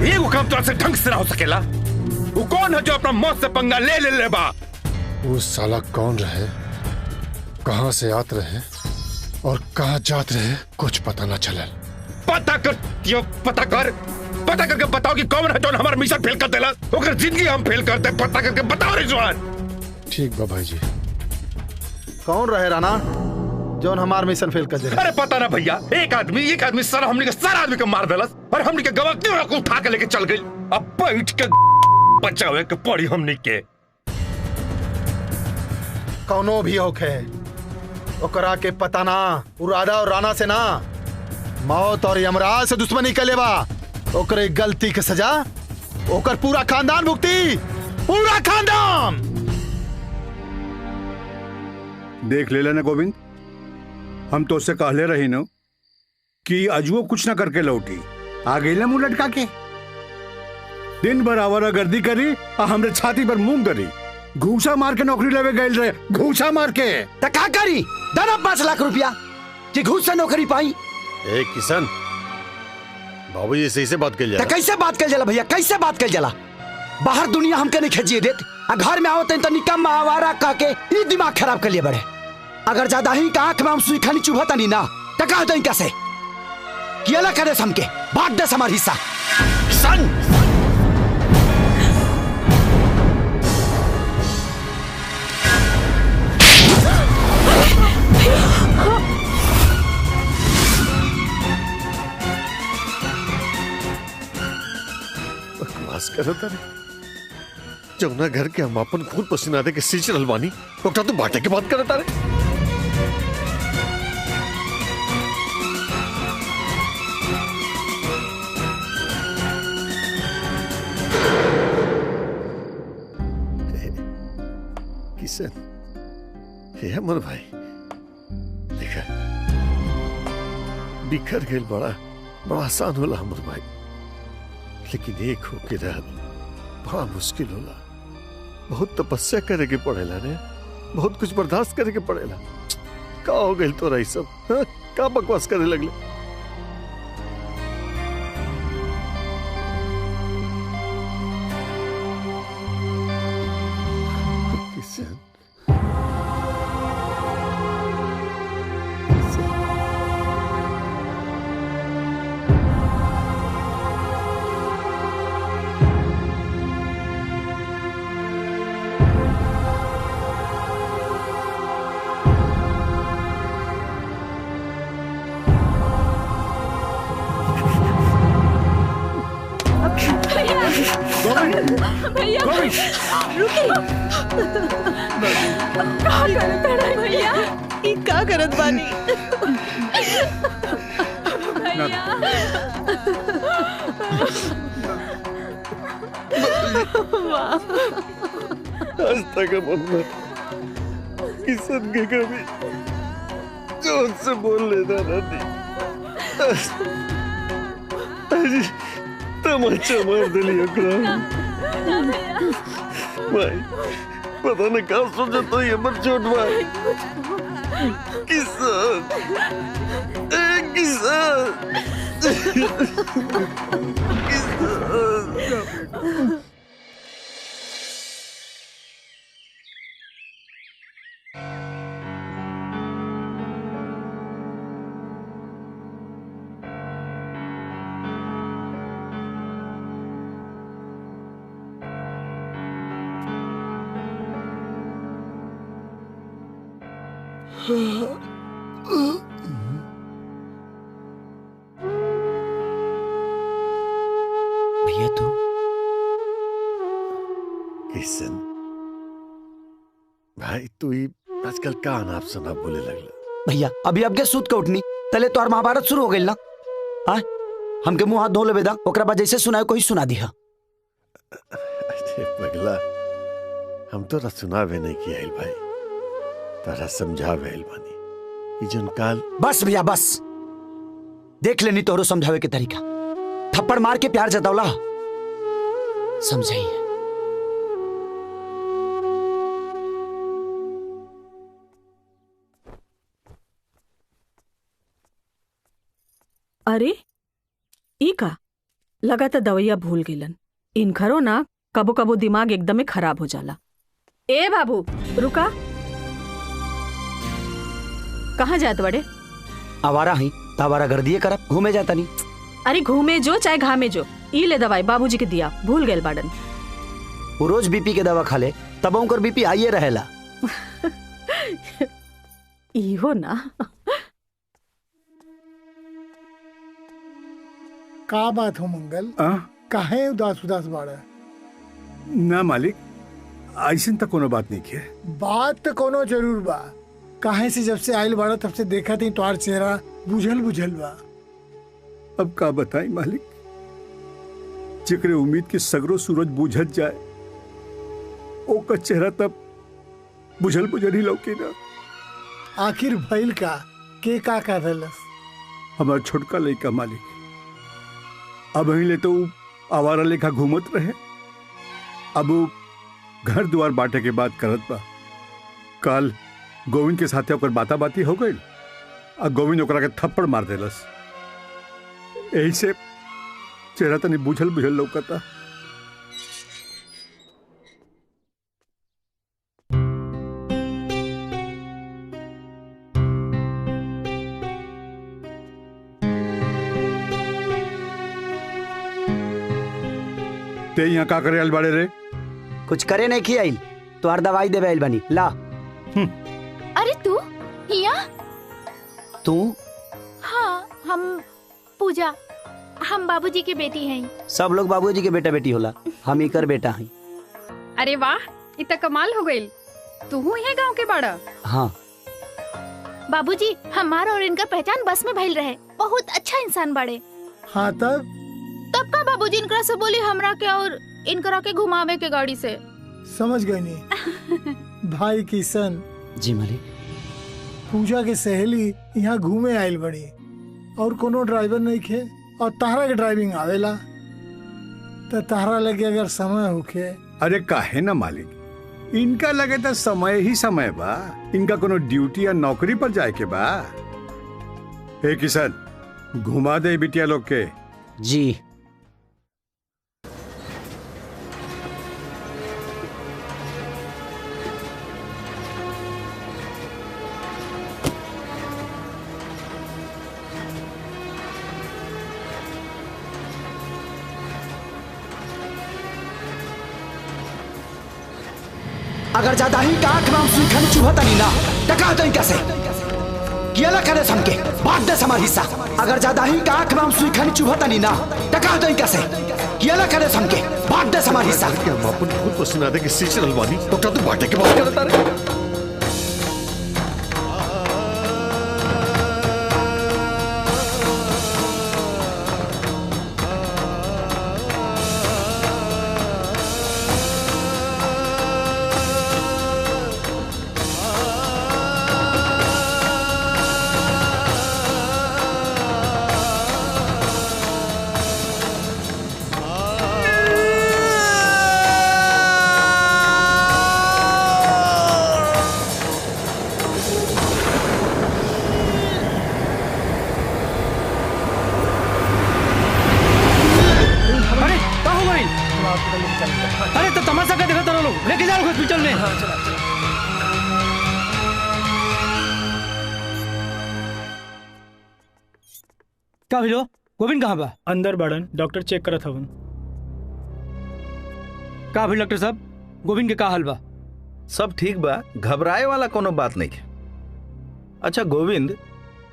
ये वो काम तुझसे ढंग से ना हो सकेला। वो कौन है जो अपना मौत से पंगा ले ले ले बा? वो साला कौन रहे, कहां से आत रहे और कहां जात रहे, कुछ पता ना चलल। पता कर, पता करके बताओ कि कौन है जो हमारा मिशन फेल कर देला। ओकर जिंदगी हम फेल करते, पता करके बताओ रिजवान। ठीक बा भाई जी। कौन रहे राणा जो हमार मिशन फेल कर दे? अरे पता ना भैया, एक आदमी सर हमने के सारा आदमी को मार देलस और हमने के गवाह को उठा के लेके चल गई। अब बैठ के बचावे के पड़ी हमने के। कौनो भी होखे ओकरा के पता ना, उरादा और राणा से ना, मौत और यमराज से दुश्मनी के लेवा। ओकरे गलती के सजा ओकर पूरा खानदान भुगती, पूरा खानदान। देख ले लेना गोविंद, हम तो उससे कहले रही न कि अजुओ कुछ ना करके लौटी। आ गई ना मुंह लटका के, दिन भर आवारा गर्दी करी और हमरे छाती पर मुंह करी। घूसा मार के नौकरी लेवे गए रहे, घूसा मार के। तो क्या करी? दाना 5 लाख रुपया कि घूस से नौकरी पाई। ए किशन, बाबू जी सही से बात कर तो कैसे बात कर जला भैया, कैसे बात कर जला? बाहर दुनिया हमके नहीं खेजिए देत, घर में आओ तो निकम्मा आवारा कह के ये दिमाग खराब कर लिए बड़े। अगर ज्यादा ही का आंख में हम सुई खानी चुभता नहीं ना तो कह दो कैसे कि अलग करे हमके बांट दे हमारा हिस्सा। सन बकवास करता रे। जमुना घर के हम अपन खून पसीना दे के सींच रहलवानी, ओकरा तो बाटे के बात करता रे। किशन, हे अमर भाई, देखा बिखर गए बड़ा आसान होला अमर भाई, लेकिन एक होके रहल बड़ा मुश्किल होला। बहुत तपस्या करे के पड़ेला रे, बहुत कुछ बर्दाश्त करे के पड़ेला। का हो गई तो रही सब, हाँ? का बकवास करे लगले? किशन, भैया रुकी। का करत है भैया? ई का करत बानी? भैया आज तक मम्मा किशन के कभी जोर से बोल लेता नहीं, तमाचा मार दिली ओकरा। भाई पता नहीं क्या सोचा तो ये मर छोट भाई। किसान, किसान, किसान। भैया तू किशन भाई, तू ही आजकल का अनाप शनाप बोले लगला। भैया अभी अब के सूत के उठनी तले तो महाभारत शुरू हो गई ना। हाँ हमके मुंह हाथ धो ले बेदा, ओकरा बाद जैसे सुनाए कोई सुना दिया। अरे पगला, हम तो सुनावे नहीं किया भाई, तारा समझावे बानी। जन काल बस भैया बस, देख लेनी तोरो समझावे के तरीका। थप्पड़ मार के प्यार जतावला समझाइए। अरे ई का लगा तो दवैया भूल गेलन। इनखरो ना कबो कबो दिमाग एकदमे खराब हो जाला। ए बाबू रुका, कहाँ जात बड़े? आवारा ही तावारा गर्दिये करब, घूमे जाता नहीं। अरे घूमे जो चाहे घामे जो, ई ले दवाई बाबूजी के दिया, भूल गए बाड़न। वो रोज बीपी के दवा खा ले तब उनकर बीपी आइए रहेला। इहो ना। का बात हो मंगल, काहे उदास उदास बाड़ा? ना मालिक, ऐसा तो कोनो बात नहीं है। बात तो कोनो जरूर बा। काहे से जब से आयल बाड़ा तब से देखा थी तुम्हार चेहरा बुझल बुझल बा। अब का बताई मालिक, जेकरे उम्मीद के सगरो सूरज बुझत जाए ओका चेहरा तब बुझल बुझल ही लौकी ना। आखिर भइल का के का कर रहलस? हमार छोटका लड़का मालिक, अब ले तो आवारा लेखा घूमत रहे, अब वो घर द्वार बांटे के बात करत बा। काल गोविंद के साथे ओकर बाता बाती हो गई और गोविंद ओकरा के थप्पड़ मार देलस। यही से चेहरा तनी बुझल बुझल लौकता। ते यहाँ का करे आइल बाड़े रे? कुछ करे नहीं खी आइल, तो दवाई देवे आइल बनी ला। अरे तू हिया? तू? हाँ, हम पूजा, हम बाबूजी की बेटी हैं। सब लोग बाबूजी के बेटा बेटी होला, हम ही कर बेटा हैं। अरे वाह, इतना कमाल हो गई। तू है गांव के बड़ा? हाँ बाबूजी, हमारा और इनका पहचान बस में भइल रहे। बहुत अच्छा इंसान बड़े। हाँ तब का बाबूजी इनकरा से बोली हमरा के और इनकरा के घुमावे के गाड़ी से। समझ गई नहीं। भाई किशन जी मालिक, पूजा के सहेली यहाँ घूमे आयल बड़ी और कोनो ड्राइवर नहीं खे और तारा के ड्राइविंग आवेला, तो तारा लगे अगर समय होखे। अरे काहे ना मालिक, इनका लगे तो समय ही समय बा। इनका कोनो ड्यूटी या नौकरी पर जाए के बा। हे किशन, घुमा दे बिटिया लोग के। जी अगर ज्यादा ही का आंख में हम सुई खानी चुभता नहीं ना, टका तो कैसे किया करे समके बांट दे हमारा हिस्सा। अगर ज्यादा ही का आंख में हम सुई खानी चुभता नहीं ना, टका तो कैसे किया करे समके बांट दे हमारा हिस्सा। हम अपन खुद पसीना दे के सीच रलवानी डॉक्टर तो बांटे के बात करता रे। अरे तो तमाशा का देखा लोग, लेके जाओ हॉस्पिटल में। क्या भिलो? गोविंद कहाँ बा? अंदर बाड़न, डॉक्टर चेक करत हवन। का भी डॉक्टर साहब, गोविंद के का हाल बा? सब ठीक बा, घबराए वाला कोनो बात नहीं है। अच्छा गोविंद,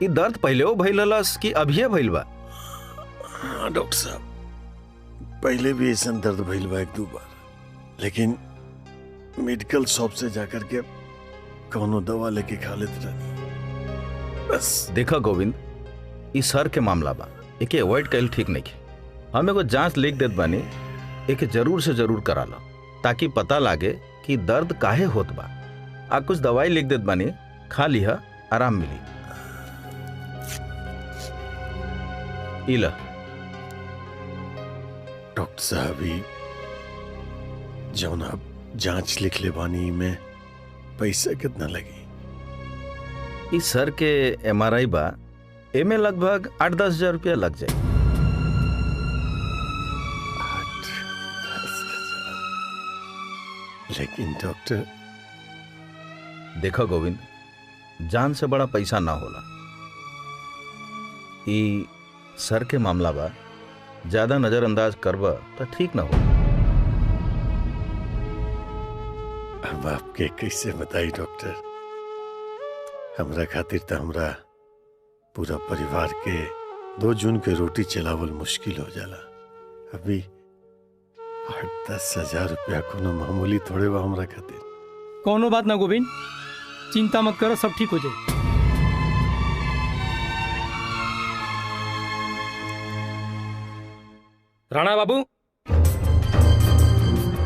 ये दर्द पहले वो भइल रहलस कि अभी भइल बा? हाँ डॉक्टर साहब, पहले भी ऐसा दर्द भइल बा एक दो बार, लेकिन मेडिकल शॉप से जाकर के कोनो दवा लेके खा लेते रही बस। देखा गोविंद, इस सर के मामला बा, एके अवॉइड कैल ठीक नहीं है। हम एगो जांच लिख देत बानी, एके जरूर से जरूर करा लो ताकि पता लागे कि दर्द काहे होत बा। आ कुछ दवाई लिख देत बानी, खा लिहा, आराम मिली। इला डॉक्टर साहब, ही जौन आप जांच लिख ले बानी में पैसा कितना लगी? इस सर के एमआरआई बा एमे लगभग 8-10 हजार रुपया लग जाए। लेकिन डॉक्टर, देखो गोविंद, जान से बड़ा पैसा ना होला। ई सर के मामला बा, ज्यादा नजरअंदाज करबा तो ठीक ना हो। अब आपके कैसे बताई डॉक्टर, हमरा खातिर तो हमरा पूरा परिवार के 2 जून के रोटी चलावल मुश्किल हो जाला। अभी 8-10 हजार रुपया कोनो मामूली थोड़े बा हमरा खातिर। कोनो बात ना गोविंद, चिंता मत करो, सब ठीक हो जाए। राणा बाबू,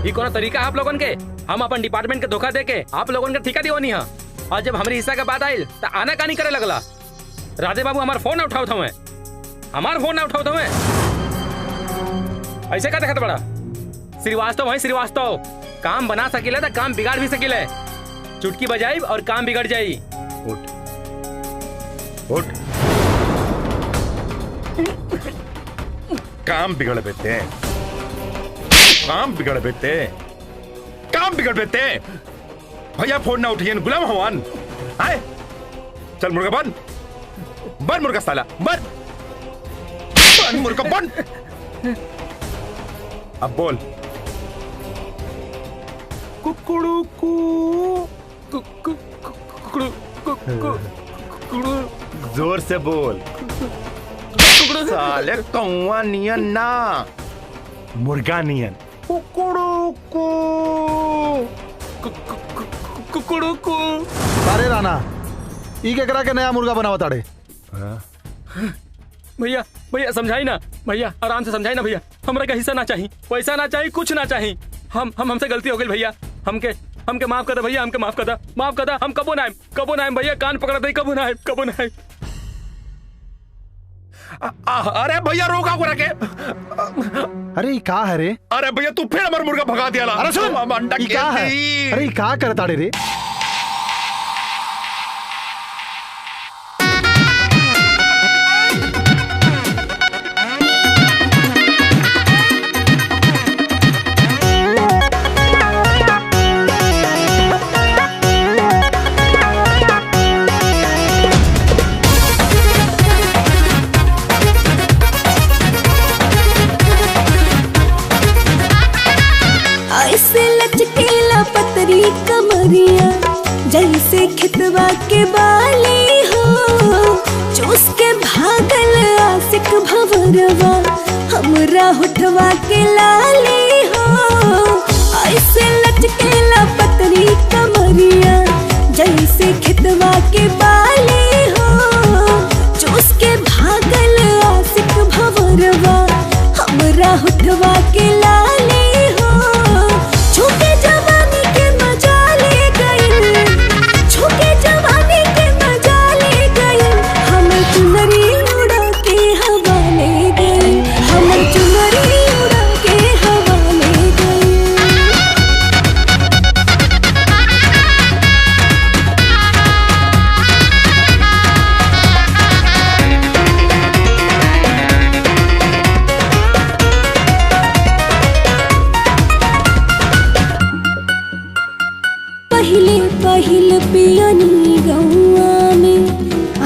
ये कौन तरीका आप लोगन के? हम अपन डिपार्टमेंट के धोखा दे के आप लोगन के ठिका दिवानी है, और जब हमारे हिस्सा के बात आयल तो आना कानी करे लगला। राधे बाबू हमार फोन ना उठाओ था, हमार फोन ना उठाओ था। ऐसे का देखत बड़ा? श्रीवास्तव है श्रीवास्तव, काम बना सकिले तो काम बिगाड़ भी सकिले। चुटकी बजाई और काम बिगड़ जाई। उठ उठ, काम बिगड़ बेते, काम बिगड़ बेते, काम बिगड़ बेते। भैया फोन ना उठिए, गुलाम हवान आए। चल मुर्गा बन, बन मुर्गा साला, बन बन मुर्गा बन। अब बोल। कुकुड़ू कुकुड़ू, जोर से बोल। साले कौवा नियन ना, मुर्गा नियन। कुकुड़ू। अरे राणा, ई के करा के नया मुर्गा बनावा ताड़े। भैया भैया समझाई ना, भैया आराम से समझाई ना भैया। हमरा का हिस्सा ना चाहिए, पैसा ना चाहिए, कुछ ना चाहिए। हमसे गलती हो गई भैया, हमके माफ कर दे भैया, हमके माफ कर दे, माफ कर दे। हम कबो ना आए भैया, कान पकड़ दे, कबो ना आए। अरे भैया रोका को रखे। अरे का है रे? अरे भैया तू फिर हमारा मुर्गा भगा दिया। अरे सुन, अंडा ई का है? अरे का करता रे? कमरिया जैसे खितवा के बाली हो, चूस के भागल आशिक भंवरवा हमरा होठवा के लाली हो। ऐसे लचकेला पतरी कमरिया जैसे खितवा के बाली हो, चूस के भागल आशिक भंवरवा हमरा होठवा के लाली हो। छूके जवानी के मजा ले गइल, छूके जवानी के मजा ले गइल। हमर चुनरी उड़ा के हवा ले गइल, हमर चुनरी उड़ा के हवा ले गइल। पहिले पहिल पियनी गौआ में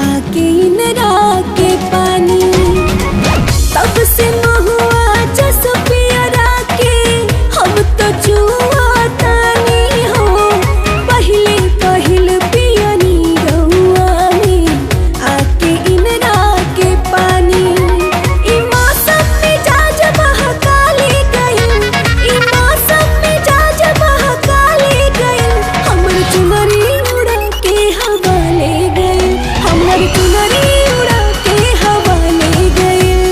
आके इनरा के पानी, तब से महुआ जस पियरा के हम तो जुआ तानी हो। पहिले पहिल पियनी गौआ में आके इनरा के पानी, ई मौसम मिजाज बहका ले गइल, ई मौसम मिजाज बहका ले गइल। हमर चुनरी उड़ा के हवा ले गइल, हमर चुनरी उड़ा के हवा ले गइल।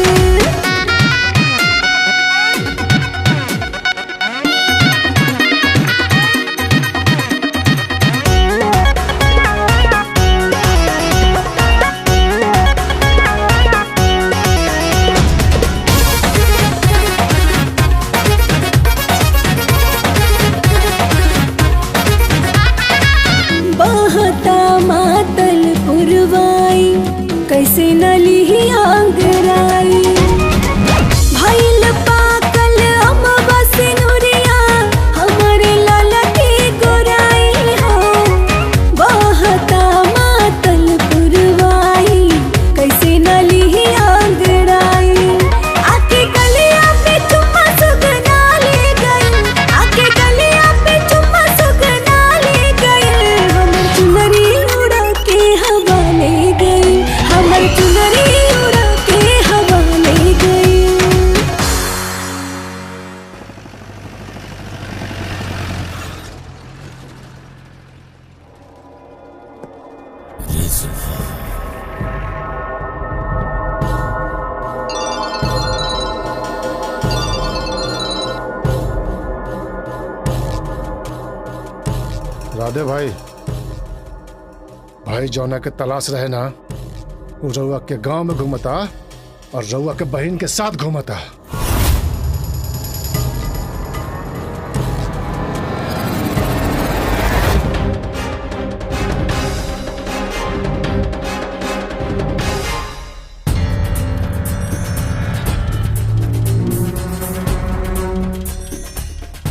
बहता मातल पुरवाई कैसे नली आंगराई भइल पाकल अमवा से नुरिया हमरे लाला की गोराई हो बहता मातल पुरवाई कैसे नली आंगराई आके गलिया पे चुम्मा सुगना ले गई आके गलिया पे चुम्मा सुगना ले गई हमर चुनरी उड़ा के हवा ले गई हमर चुनरी उड़ा के हवा ले गई राधे भाई भाई जौना के तलाश रहे ना वो रउआ के गांव में घूमता और रउआ के बहन के साथ घूमता।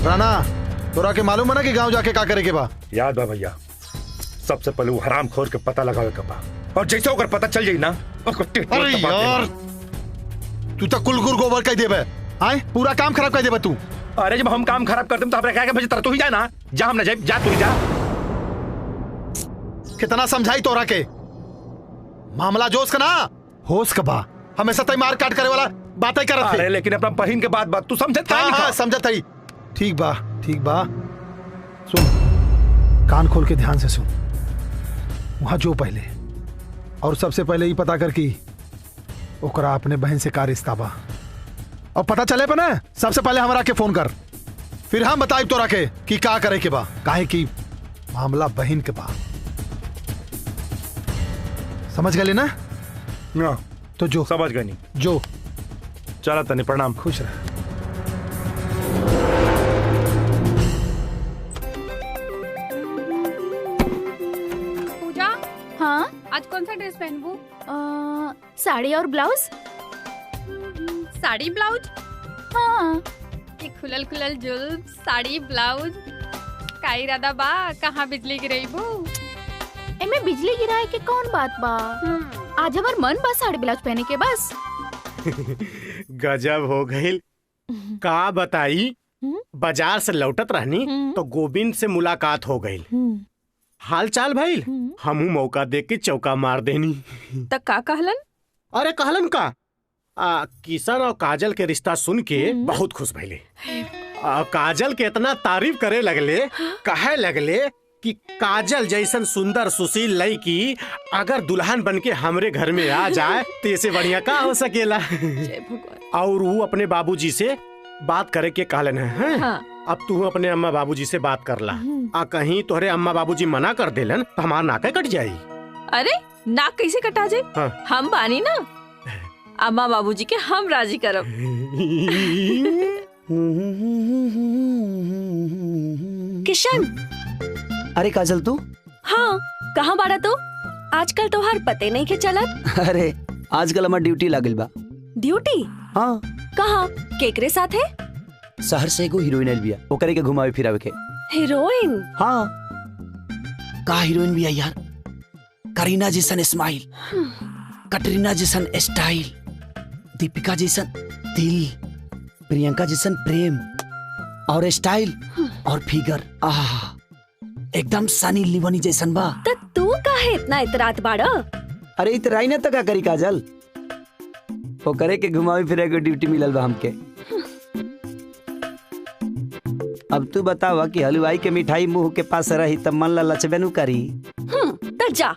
राणा तोरा के मालूम है ना कि गांव जाके का करे के बा? याद बा भैया, सबसे पहले वो हराम खोर के पता लगावे के बा और जैसे ओकर पता चल जाई ना अरे यार तू तो कुलकुर गोबर कह देबे आए पूरा काम खराब कर देबे तू। अरे जब हम काम खराब करते तो हमरा कह के भेज तर तू ही जा ना, जा हम ना जाए, जा तू ही जा। कितना समझाई तोरा के मामला जोश का ना होश का बा हमेशा तई मार काट करे वाला बातें करत अरे लेकिन अपना बहन के बात तू समझत हाँ, हाँ समझत हई। ठीक बा सुन कान खोल के ध्यान से सुन। वहां जो पहले और सबसे पहले ही पता कर कि ओकरा अपने बहन से का रिश्ता बा और पता चले पे ना सबसे पहले हमरा के फोन कर, फिर हम बताई तोरा के कि का करे के बा, काहे कि मामला बहन के बा। समझ गए ना? ना तो जो समझ गए नहीं जो चला तने प्रणाम। खुश रह। पूजा हाँ आज कौन सा ड्रेस पहनबू? साड़ी और ब्लाउज। साड़ी ब्लाउज? हाँ ये खुलल खुलल जुल्फ साड़ी ब्लाउज का इरादा बा? कहाँ बिजली गिरई बू? एमे बिजली गिराए के कौन बात बा? आज हमार मन बा साड़ी ब्लाउज पहने के बस। गजब हो गई। का बताई बाजार से लौटत रहनी तो गोविंद से मुलाकात हो गई। हाल चाल भाई हमू मौका देख के चौका मार देनी। तक का कहलन? अरे कहलन का किशन और काजल के रिश्ता सुन के बहुत खुश भइले। काजल के इतना तारीफ करे लगले, कहे लगले कि काजल जैसन सुंदर सुशील लड़की अगर दुल्हन बन के हमरे घर में आ जाए तो इससे बढ़िया का हो सकेला। और वो अपने बाबूजी से बात करे के कहलन है। हाँ। अब तू अपने अम्मा बाबूजी से बात कर ला। कहीं तोहरे अम्मा बाबूजी मना कर देलन तो हमार नाक कट जाई। अरे नाक कैसे कटा जाए? हाँ। हम बानी ना, अम्मा बाबूजी के हम राजी करब। किशन। अरे काजल तू? हाँ कहाँ बाड़ा तू? आजकल तोहार पते नहीं के चलत। अरे आजकल हमार ड्यूटी लागल बा। ड्यूटी? हाँ। कहाँ? केकरे साथ है? शहर से एगो हीरोइन आइल बिया, ओकरे के घुमावे फिरावे के। हीरोइन? हाँ। का हीरोइन बिया यार, करीना जैसन स्माइल, कटरीना जैसन स्टाइल, दीपिका जैसन दिल, प्रियंका जैसन प्रेम और स्टाइल और फिगर एकदम सनी लियोनी जैसन बा। त तू काहे इतना इतरात बाड़ा? अरे इतराई ना तो का करी काजल, ओकरे के घुमावे फिरावे के ड्यूटी मिलल बा हमके। अब तू बतावा कि हलवाई के मिठाई मुंह के पास रही तब मन ला लचबे नु करी। त जा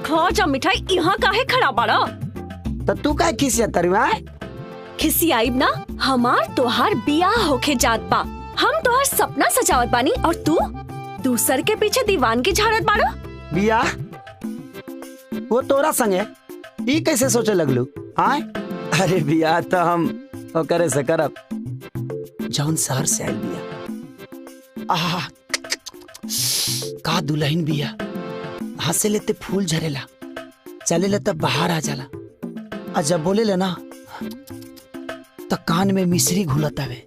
खा जा मिठाई, यहाँ काहे खड़ा बाड़ा? तो तू काहे खिसिया तरुआ? खिसियाइब ना, हमार तोहार बियाह होके जात बा, हम तोहार सपना सजावत बानी और तू दूसर के पीछे दीवान की झाड़त बाड़ा। बियाह वो तोरा संगे ई कैसे सोचे लगलू? हाँ अरे बियाह तो हम ओकरे से करब जौन शहर से आइल बिया। का दुल्हन बिया, हाथ से लेते फूल झरेला, चले ले तब बाहर आ जाला और जब बोले ले ना तो कान में मिश्री घुलत हवे।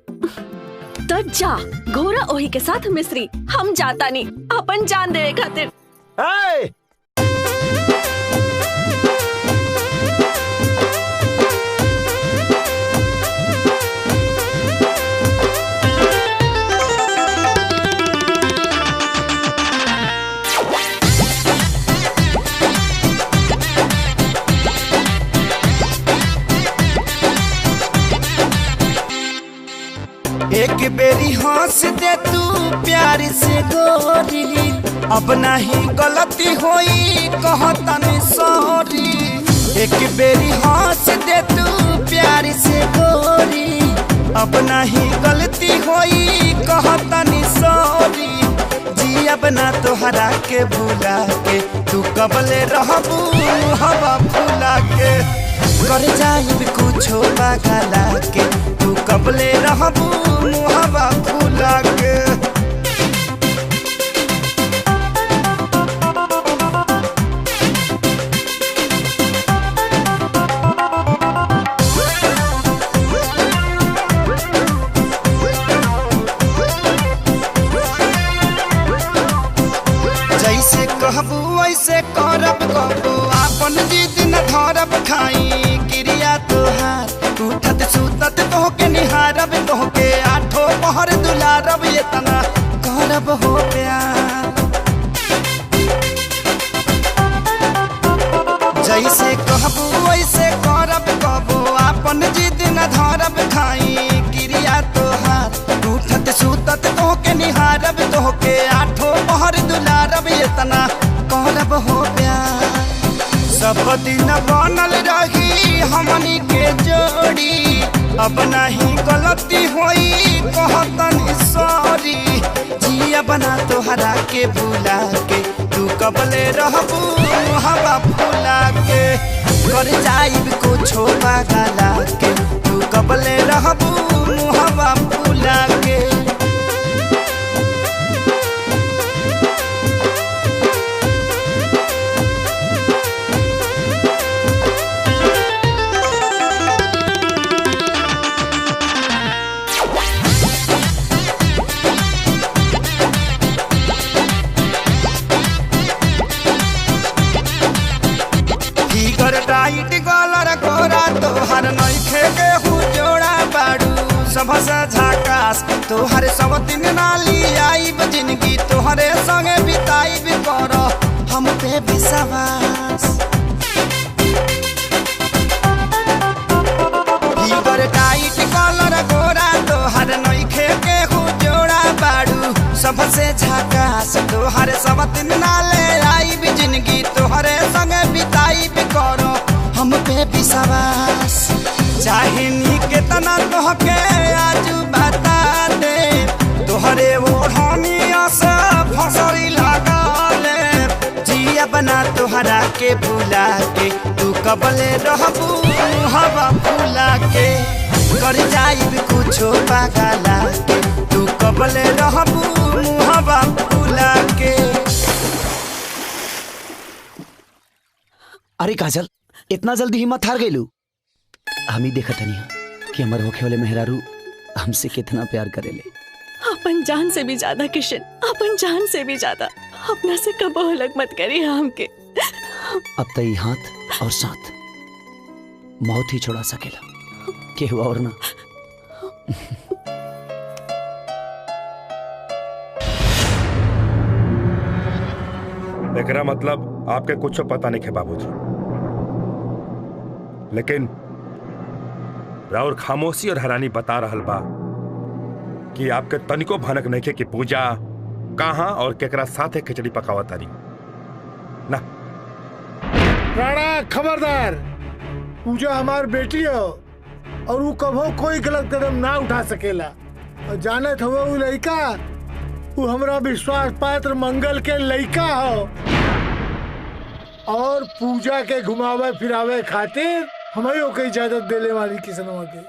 तो जा घोड़ा ओही के साथ मिस्री, हम जाता नहीं अपन जान देवे खातिर। एक बेरी हंस दे तू प्यार से गोरी, अब नहीं गलती होई कहतनी सॉरी। एक बेरी हंस दे तू प्यार से गोरी, अब नहीं गलती होई कहतनी सॉरी। जी अब ना तोहरा के भूला के तू कबले रहबू हवा फूला के, कर जाइब कुछो पागला के तू कबले रहबू हवा फूला के। जैसे कहबू वैसे करब कबू, आपन जिद न धरब खाई क्रिया तोहार। उठत सुतत तोहके निहारब, तोहके आठो पहर दुलारब, ये तना करब हो प्यार। जैसे कहबू वैसे करब कबू, आपन जिद न धरब खाई क्रिया तोहार। उठत सुतत तोहके निहारब, तोहके आठो पहर दुलारब, ये तना करब हो प्यार। सब दिन बनल रही हमनी के जोड़ी, अब नहीं गलती होई कहतनी सॉरी। जिया बना तोहरा के भूला के तू कबले रहबू हवा फूला के, कर जाइब कुछो पागला के तू कबले रहबू हवा फूला के। टाइट गलर कोरा तोहर नइखे के हुजोड़ा बाड़ू, सबसे झकास तोहर सब दिन नाली आईब, जिंदगी तोहरे संगे बिताईब, कर हम पे विश्वास। फिगर टाइट गलर कोरा तोहर नइखे के हुजोड़ा बाड़ू, सबसे झकास तोहर सब दिन नाले आईब, जिंदगी तोहरे संगे बिताईब, कर हम पे विश्वास। चाहे कितना तोहके आज बता दे, तोहरे ओढ़निया से फसरी लगा ले। जिया बना तोहरा के भूला के तू कबले रहबू हवा फूला के, कर जाइब कुछो पागला के तू कबले रहबू हवा फूला के। अरे काजल, इतना जल्दी हिम्मत हार गई लू? हम ही देखा तनी कि हमारे होखे वाले मेहरारू हमसे कितना प्यार करेले। अपन जान से भी ज्यादा किशन, अपन जान से भी ज्यादा। अपना से कबो अलग मत करिए हमके। अब तो ये हाथ और साथ मौत ही छोड़ा सकेला, केहू और ना। एकरा मतलब आपके कुछ पता नहीं है बाबूजी, लेकिन राउर खामोशी और हैरानी बता रहल बा कि आपके तनिको भनक नहीं है कि पूजा कहाँ और केकरा साथे खिचड़ी पकावा तारी ना। राणा खबरदार, पूजा हमार बेटी हो और वो कभो कोई गलत कदम ना उठा सकेला। और जानत हो वो लड़का, वो हमरा विश्वास पात्र मंगल के लड़का हो, और पूजा के घुमावे फिरावे खातिर हमें ओके इजाजत देले वाली किसनवा के।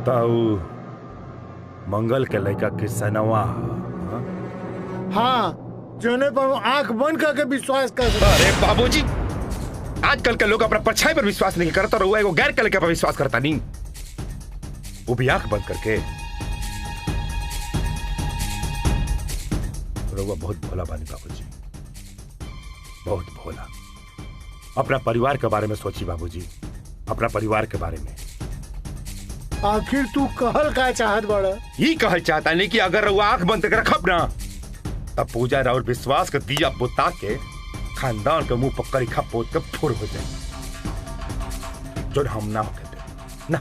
ताऊ मंगल के लड़का किसनवा हाँ जोने पर आंख बंद करके विश्वास कर सकते। अरे बाबूजी, आजकल के लोग अपना परछाई पर विश्वास नहीं करता, और वो गैर कल के पर विश्वास करता नहीं, वो भी आंख बंद करके। रउआ बहुत भोला बानी बाबूजी, बहुत भोला। अपना परिवार के बारे में सोची बाबूजी, अपना परिवार के बारे में। आखिर तू कहल का चाहत बड़ा? ये कहल चाहता नहीं कि अगर रउआ आंख बंद करके रखब ना, तब पूजा और विश्वास का दिया बुता के खानदान के मुंह पर करीखा पोत के फुर हो जाए, जो हम ना होके दे ना।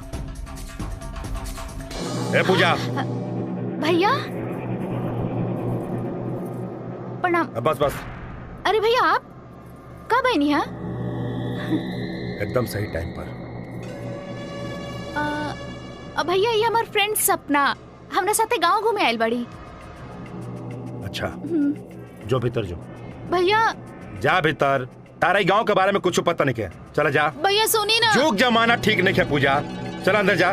ए पूजा। भैया प्रणाम। बस बस। अरे भैया आप कब आई नहीं? एकदम सही टाइम पर। भैया ये हमार फ्रेंड सपना हमरा साथे गांव घूमे आयल बड़ी। अच्छा जो भीतर जो। भैया जा भीतर, तारा गांव के बारे में कुछ पता नहीं क्या। चला जा भैया, सुनी ना। जुग जमाना ठीक नहीं है पूजा, चला अंदर जा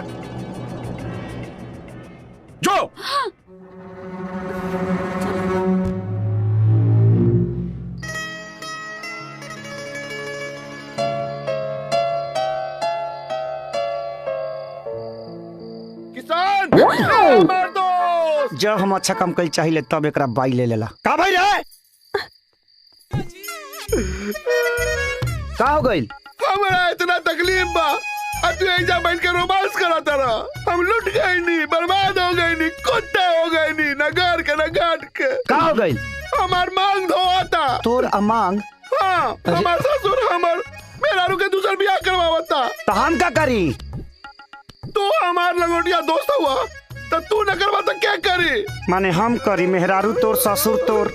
जो। किसान जब हम अच्छा काम कल चाहिए तब एक बाई ले लेला। का भाई रे? का हो गई? हमारा इतना तकलीफ बा, अब तू ऐसा बैठ के रोमांस कराता रहा। हम लुट गए नहीं, बर्बाद हो गए नहीं, कुत्ते हो गए नहीं, न घर के न घाट के। का हो गई? हमार मांग धोआता। तोर अमांग? हाँ, हमार ससुर हमार मेरा रुके दूसर बियाह करवावता। तो हम का करी? तू हमार लंगोटिया दोस्त हुआ, तो तू न करवा तो क्या करी? माने हम करी, मेहरारू तोर, ससुर तोर,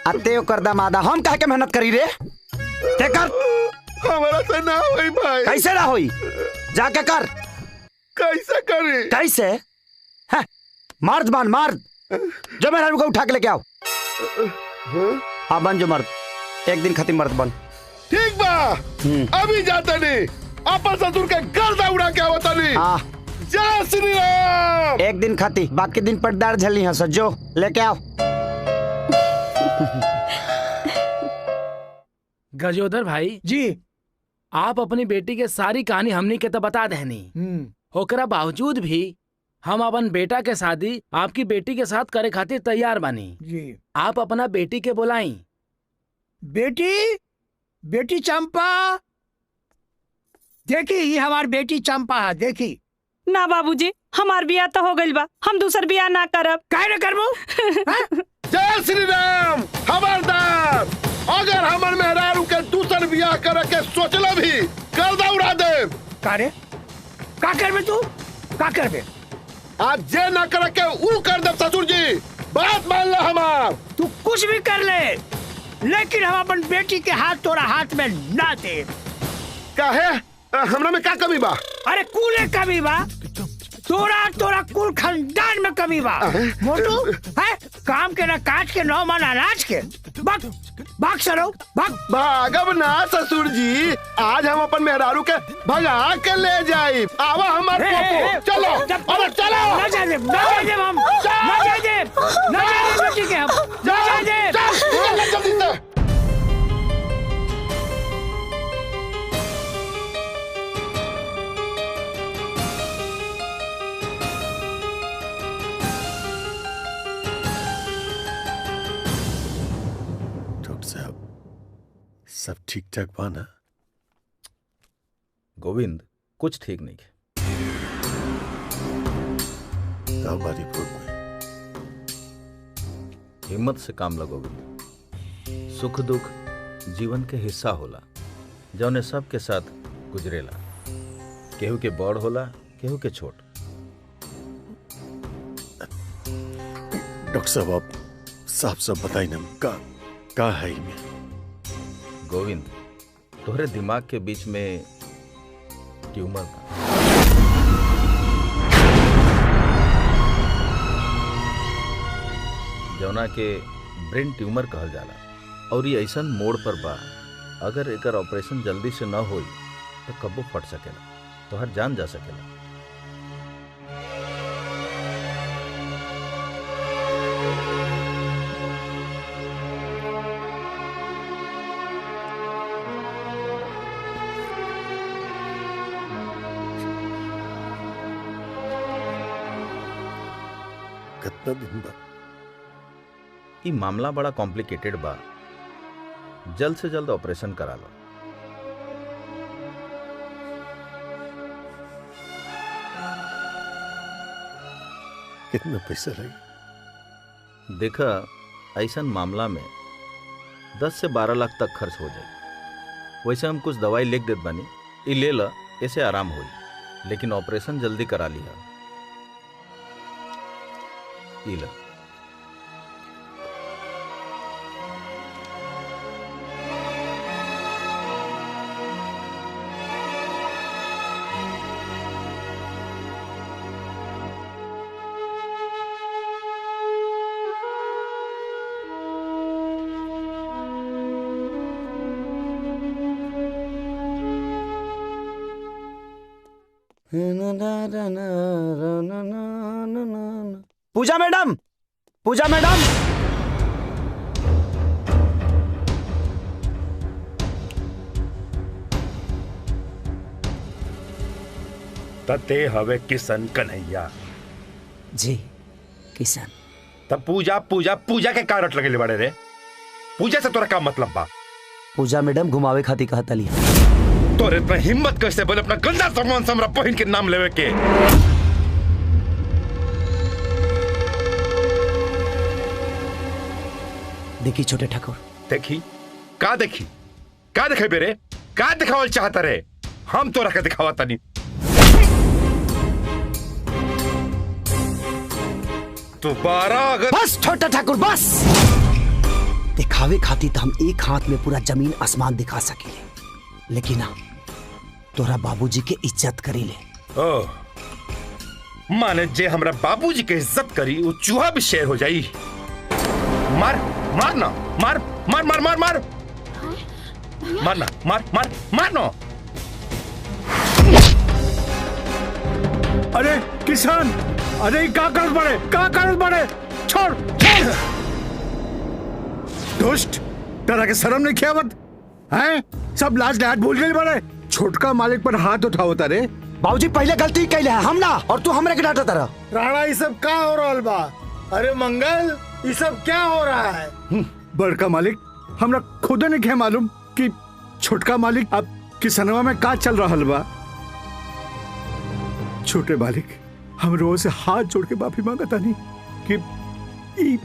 अते कर दामादा, हम कह के मेहनत करी रे? ते कर। हमारा से ना होई भाई। कैसे ना होई? जाके कर। कैसे करी? कैसे? है मर्द बन, मर्द। जो मेहरारू को उठा के लेके आओ। हाँ बन जो मर्द, एक दिन खत्म मर्द बन। ठीक बा, अभी जाता नहीं, अपन ससुर के गर्दा उड़ा के आवता नहीं। हाँ जय श्री राम। एक दिन खाती, बाकी दिन पटदार झलनी है। सज्जो लेके आओ। गजोदर भाई जी, आप अपनी बेटी के सारी कहानी हमनी के तो बता देनी, ओकरा बावजूद भी हम अपन बेटा के शादी आपकी बेटी के साथ करे खातिर तैयार बानी जी। आप अपना बेटी के बुलाई। बेटी, बेटी चंपा, देखी ये हमार बेटी चंपा है, देखी। ना बाबूजी, हमार बियाह तो हो गइल बा, हम दूसर बियाह ना करब। काहे ना करबो? जय श्री राम। खबरदार, अगर हमर मेहरारू के दूसर बियाह करे के सोचला भी, गर्दा उड़ा दे। कारे का करबे तू? का करबे? आज जे ना करे के ऊ कर दे ससुर जी, बात मान ला हमार। तू कुछ भी कर ले, लेकिन हम अपन बेटी के हाथ तोरा हाथ में ना दे। काहे? हमरा में का कमी बा? अरे कुले कमी बा, तोरा कुल खानदान में कमी बा। मोटू है काम के ना काट के 9 मन अनाज के। भाग सरो, भाग। भागब ना ससुर जी, आज हम अपन मेहरारू के भगा के ले जाई। आवा हमार पोपो, चलो अरे चलो। ना जाए दे, ना जाए दे, हम ना जाए दे, ना जाए दे बेटी के, हम ना जाए दे। चल जल्दी से। सब ठीक ठाक बाना? गोविंद कुछ ठीक नहीं है। हमारी रिपोर्ट में हिम्मत से काम लगोगे। सुख दुख जीवन के हिस्सा होला, जौने सब के साथ गुजरेला। केहू के बड़ होला, केहू के छोट। डॉक्टर साहब आप साफ साफ बताई ना, का है इनमें? गोविंद, तोहरे दिमाग के बीच में ट्यूमर बा। जौना के ब्रेन ट्यूमर कहल जाला, और ये ऐसन मोड़ पर बा, अगर एकर ऑपरेशन जल्दी से न होई तो कब्बो फट सकेला, तोहर जान जा सकेला। कितना दिन बाद? ये मामला बड़ा कॉम्प्लिकेटेड बा, जल्द से जल्द ऑपरेशन करा लो। कितना पैसा लगे? देखा, ऐसा मामला में 10 से 12 लाख तक खर्च हो जाए। वैसे हम कुछ दवाई लिख देत बानी, ये ले ला, ऐसे आराम होई, लेकिन ऑपरेशन जल्दी करा लिया। ये ला। पूजा मैडम, पूजा मैडम, तते हवे किशन कन्हैया जी। किशन तब पूजा पूजा पूजा के कारट लगे बड़े रे। पूजा से तोरा का मतलब बा? पूजा मैडम घुमावे खाती कहता लिया। तोरे इतना हिम्मत कैसे बोले अपना गंदा सामान से हमरा बहन के नाम लेवे के? देखी छोटे ठाकुर, देखी का देखी का देखे बेरे? का दिखावल चाहता रे? हम तोरा के दिखावा तनी। दोबारा अगर बस छोटा ठाकुर बस। दिखावे खाती तो हम एक हाथ में पूरा जमीन आसमान दिखा सकेले, लेकिन ना तोरा बाबूजी के इज्जत करी ले। ओह, माने जे हमरा बाबूजी के इज्जत करी वो चूहा भी शेर हो जाई। मार मार ना, मार मार मार मार मार मारना, मार मार मारना। अरे किसान, अरे का करत बड़े, का करत बड़े? छोड़ छोड़। दोस्त, तेरा के शर्म नहीं खियावत हैं? सब लाज लिहाज भूल गए बड़े। छोटका मालिक पर हाथ उठाओ तारे। बाबूजी पहले गलती कैले है हम ना, और तू हमरे के डांटा तारा। राणा ये सब क्या हो रहा बा? अरे मंगल, ये सब क्या हो रहा है? बड़का मालिक, हमरा खुद नहीं क्या मालूम कि छोटका मालिक अब किसनवा में का चल रहा बा। छोटे मालिक, हम रोज से हाथ जोड़ के माफी मांगता नहीं कि ई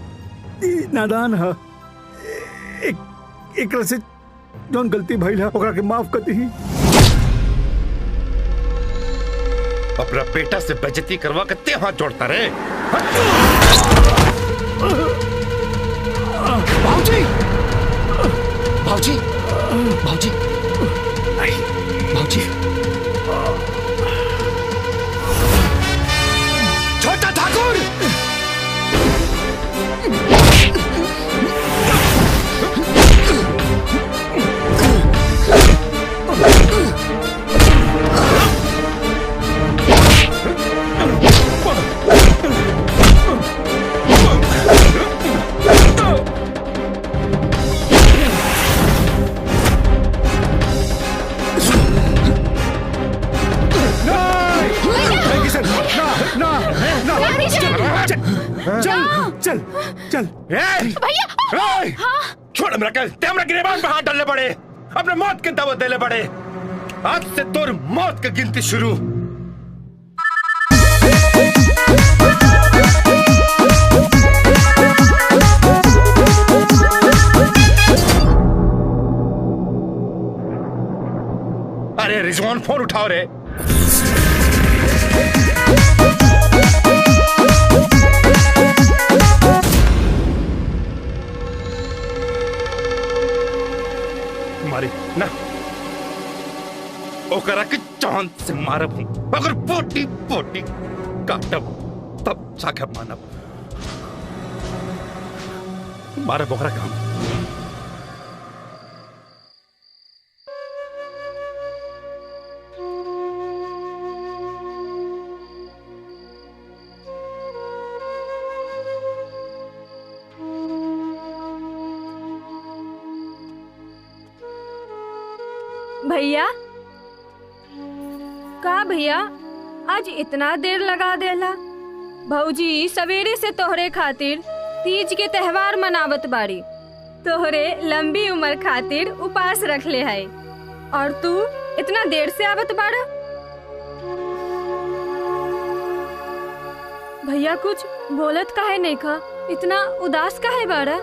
नादान है। एक से जौन गलती भइल है ओकरा के माफ कर दी। अपना बेटा से बेइज्जती करवा के ते हाथ जोड़ता रे। बाबूजी, बाबूजी, बाबूजी, बाबूजी। छोटा ठाकुर, चल चल भैया, छोड़ हमरा के, ते हमरा गिरेबान पे हाथ डालने पड़े, अपने मौत के दावत देले पड़े। आज से तोर मौत की गिनती शुरू। अरे रिजवान, फोन उठाओ रे। मारी ना, ओकरा के चांद से मारब हूं, अगर पोटी पोटी काटब तब जाके मानब। मारब ओकरा काम। भैया, का भैया आज इतना देर लगा देला? भौजी सवेरे से तोहरे खातिर तीज के त्योहार मनावत बाड़ी, तोहरे लंबी उम्र खातिर उपास रखले है, और तू इतना देर से आवत बाड़ा। भैया कुछ बोलत काहे नहीं खा, इतना उदास काहे बाड़ा?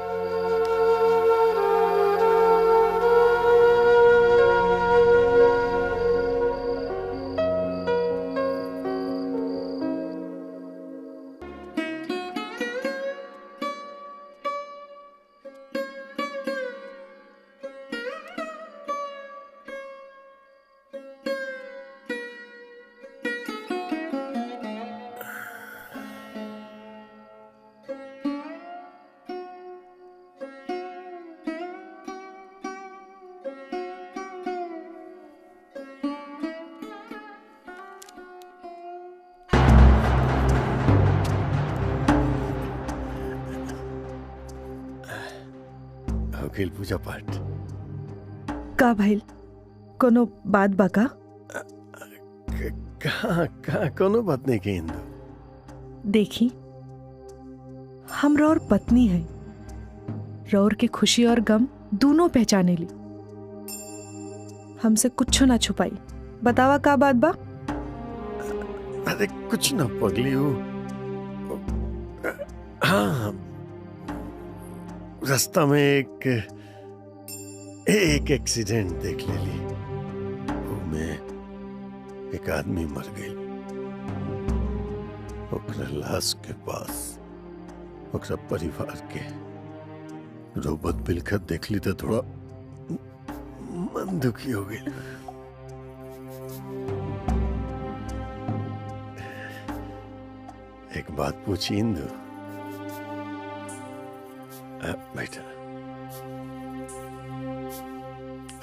खेल पूजा पाठ का भइल? कोनो बात बाका? कहाँ कोनो बात नहीं की इंदु। देखी, हम रौर पत्नी है, रौर के खुशी और गम दोनों पहचाने ली, हमसे कुछ ना छुपाई। बतावा का बात बा? अरे कुछ ना पगली हूँ। हाँ, रास्ता में एक एक्सीडेंट देख ले ली, में एक आदमी मर गई। ओकरा लाश के पास ओकरा परिवार के रोबत बिलखत देख ली तो थोड़ा मन दुखी हो गई। एक बात पूछी इंदु? बैठा।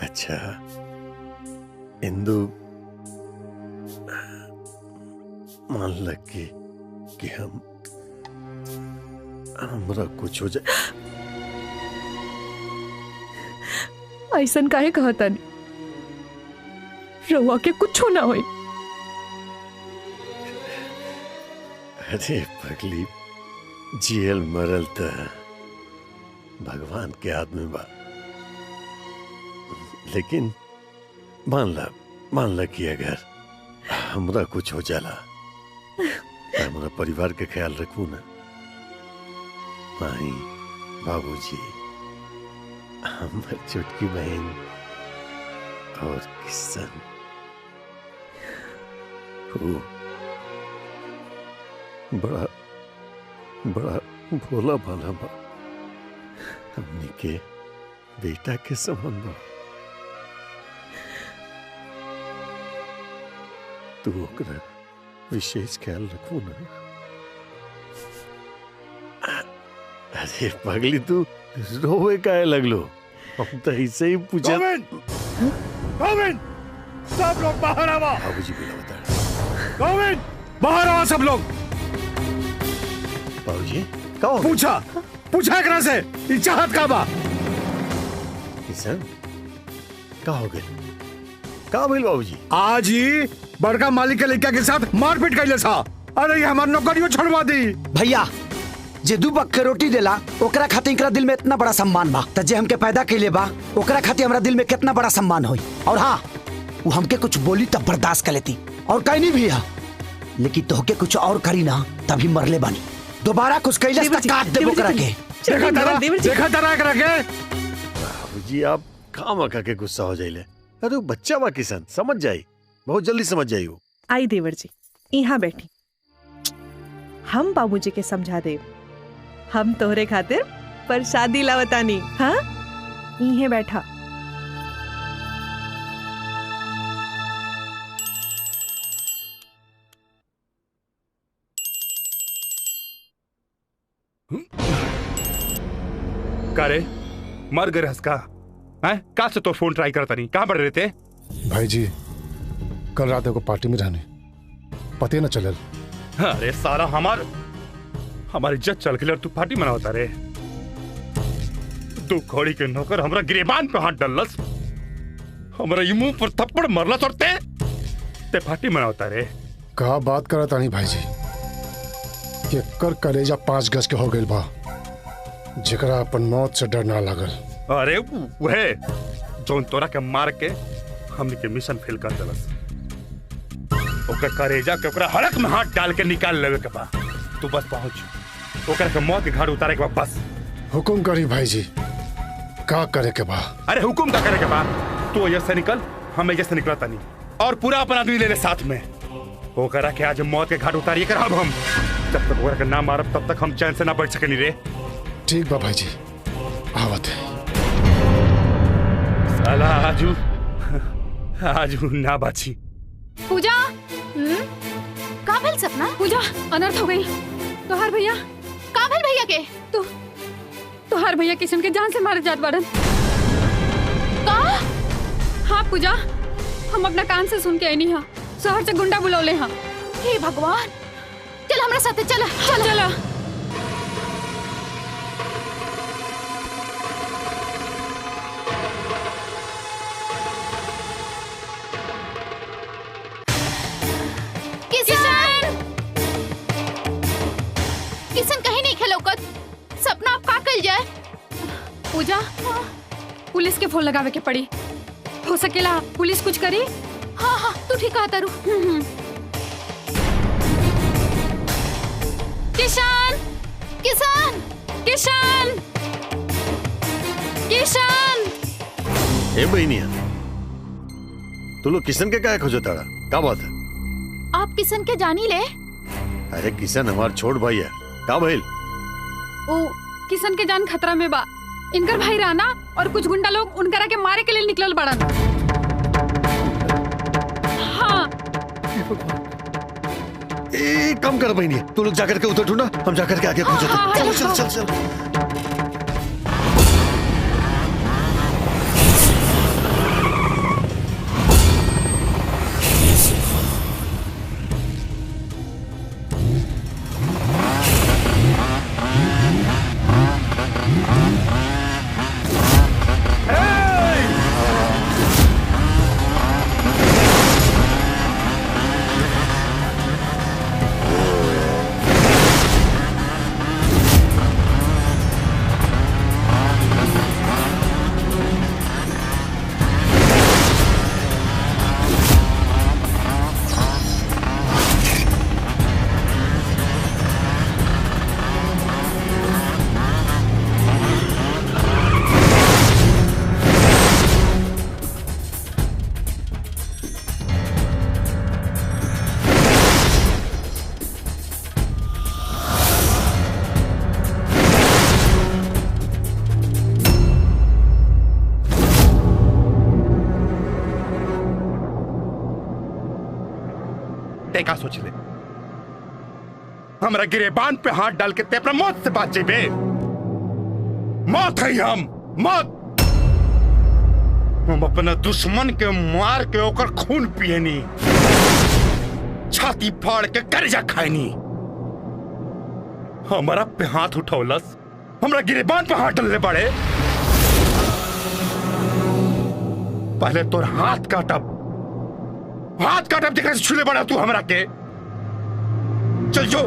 अच्छा इंदु, मान लग कि हमरा कुछ हो जाए। ऐसन काहे कहता नहीं, रउआ के कुछ ना होई। अरे पगली, जियल मरल त भगवान के हाथ में बा, लेकिन मान ला कि अगर हमरा कुछ हो जाला तो हमरा परिवार के ख्याल रखू ना। माई, बाबूजी, हमर छोटकी बहन और किशन, बड़ा बड़ा भोला भाला बा, हमनी के बेटा के समान बा। तू ओकरा विशेष ख्याल रखू ना। अरे पगली, तू रोवे काहे लगलो? हम तो ऐसे ही पूछा। गोविंद, सब लोग बाहर आवा। बाबूजी बुलावता। गोविंद, बाहर आवा सब लोग। बाबूजी पूछा एकरा से ई चाहत का बा? किशन, का हो गए? का भइल बाबूजी? आज ही बड़का मालिक के लड़का के साथ मारपीट कैले सा। अरे ये हमार नौकरियों छोड़वा दी। भैया, जे दू वक्त के रोटी देला ओकरा खातिर एकरा दिल में इतना बड़ा सम्मान बा, त जे हमके पैदा कैले बा ओकरा खातिर हमरा दिल में कितना बड़ा सम्मान होई। और हाँ, वो हमके कुछ बोली तब बर्दाश्त कर लेती और कहीं नहीं भी, लेकिन तोहके कुछ और करी ना तभी मरले बानी। दोबारा कुछ कैले तक काट देबो करा के। देखा तारा करा के। बाबूजी, आप खामखा के गुस्सा हो जाइले। अरे बच्चा बा किशन, समझ जाई, बहुत जल्दी समझ जाई। हो आई देवर जी, यहाँ बैठी, हम बाबूजी के समझा दे। हम तोहरे खातिर प्रसादी लावतानी। हाँ, यहीं बैठा। का रे, मर गए हंस का? हैं? का से तो फोन ट्राई करता नहीं, कहाँ बढ़ रहे थे? भाई जी, कल रात को पार्टी में रहने पते न चलल। अरे सारा हमारी इज्जत चल के तू पार्टी मनावता रे। तू घोड़ी के नौकर हमरा गिरेबान पे हाथ डालस, हमरा ये मुंह पर थप्पड़ मरलस और ते पार्टी मनावता रे। का बात करा तानी भाई जी? कि कर कलेजा 5 गज के हो गइल बा, जेकरा अपन मौत से डर ना लागल। अरे वहे जोन तोरा के मार के हमने के मिशन फेल कर देलस। ओकर करेजा के ओकरा हड़क में हाथ डाल के निकाल लेवे के बा। तू बस पहुंच, ओकर के मौत के घाट उतारे के बा बस। हुकुम करी भाई जी, का करे के बा? अरे हुकुम का करे के बा? तू एजे से निकल, हम एजे से निकलता नहीं, और पूरा अपन आदमी ले ले साथ में। ओकरा के आज मौत के घाट उतारिए कर हम। जब तक ओकरा के ना मारब तब तक हम चैन से ना बैठ सकेनी रे। ठीक बा भाई जी, आवत है। साला आजू ना बाची। पूजा का भेल सपना? पूजा अनर्थ हो गई। तोहार भैया का भेल भैया के? तोहार भैया किशन के जान से मारे जात बाड़न। का? हाँ पूजा, हम अपना कान से सुन के आईनी हा, शहर से गुंडा बुलौले हा। हे भगवान, चल हमरा साथे चला चला चला। किशन कहीं नहीं खेलौकत। सपना अब का कल जाए? पूजा, पुलिस के फोन लगावे के पड़ी। हो सकेला पुलिस कुछ करी। हाँ हाँ तू ठीक कहा तारू। किशन किशन किशन किशन। ए बहनिया, तू लोग किशन के क्या खोजो तारा? का बात है? आप किशन के जानी ले? अरे किशन हमार छोट भाई है। का भइल? ओ किशन के जान खतरा में बा। इनकर भाई राना और कुछ गुंडा लोग उनकरा के मारे के लिए निकलल बड़न। हाँ। ए कम कर बहनिया, तू लोग जाकर के उधर ढूंढना, हम जाकर के आगे खोजते हैं। चल चल चल चल। का सोच ले? हमरा गिरेबान पे हाथ डाल के ते अपना मौत से बात जेबे। मौत है हम, मौत। हम अपना दुश्मन के मार के ओकर खून पियनी, छाती फाड़ के कर्जा खायनी। हमारा पे हाथ उठौलस, हमरा गिरेबान पे हाथ डालने पड़े। पहले तोर हाथ काटब, हाथ काटब जगह से छूले बड़ा तू हमरा के। चल जो।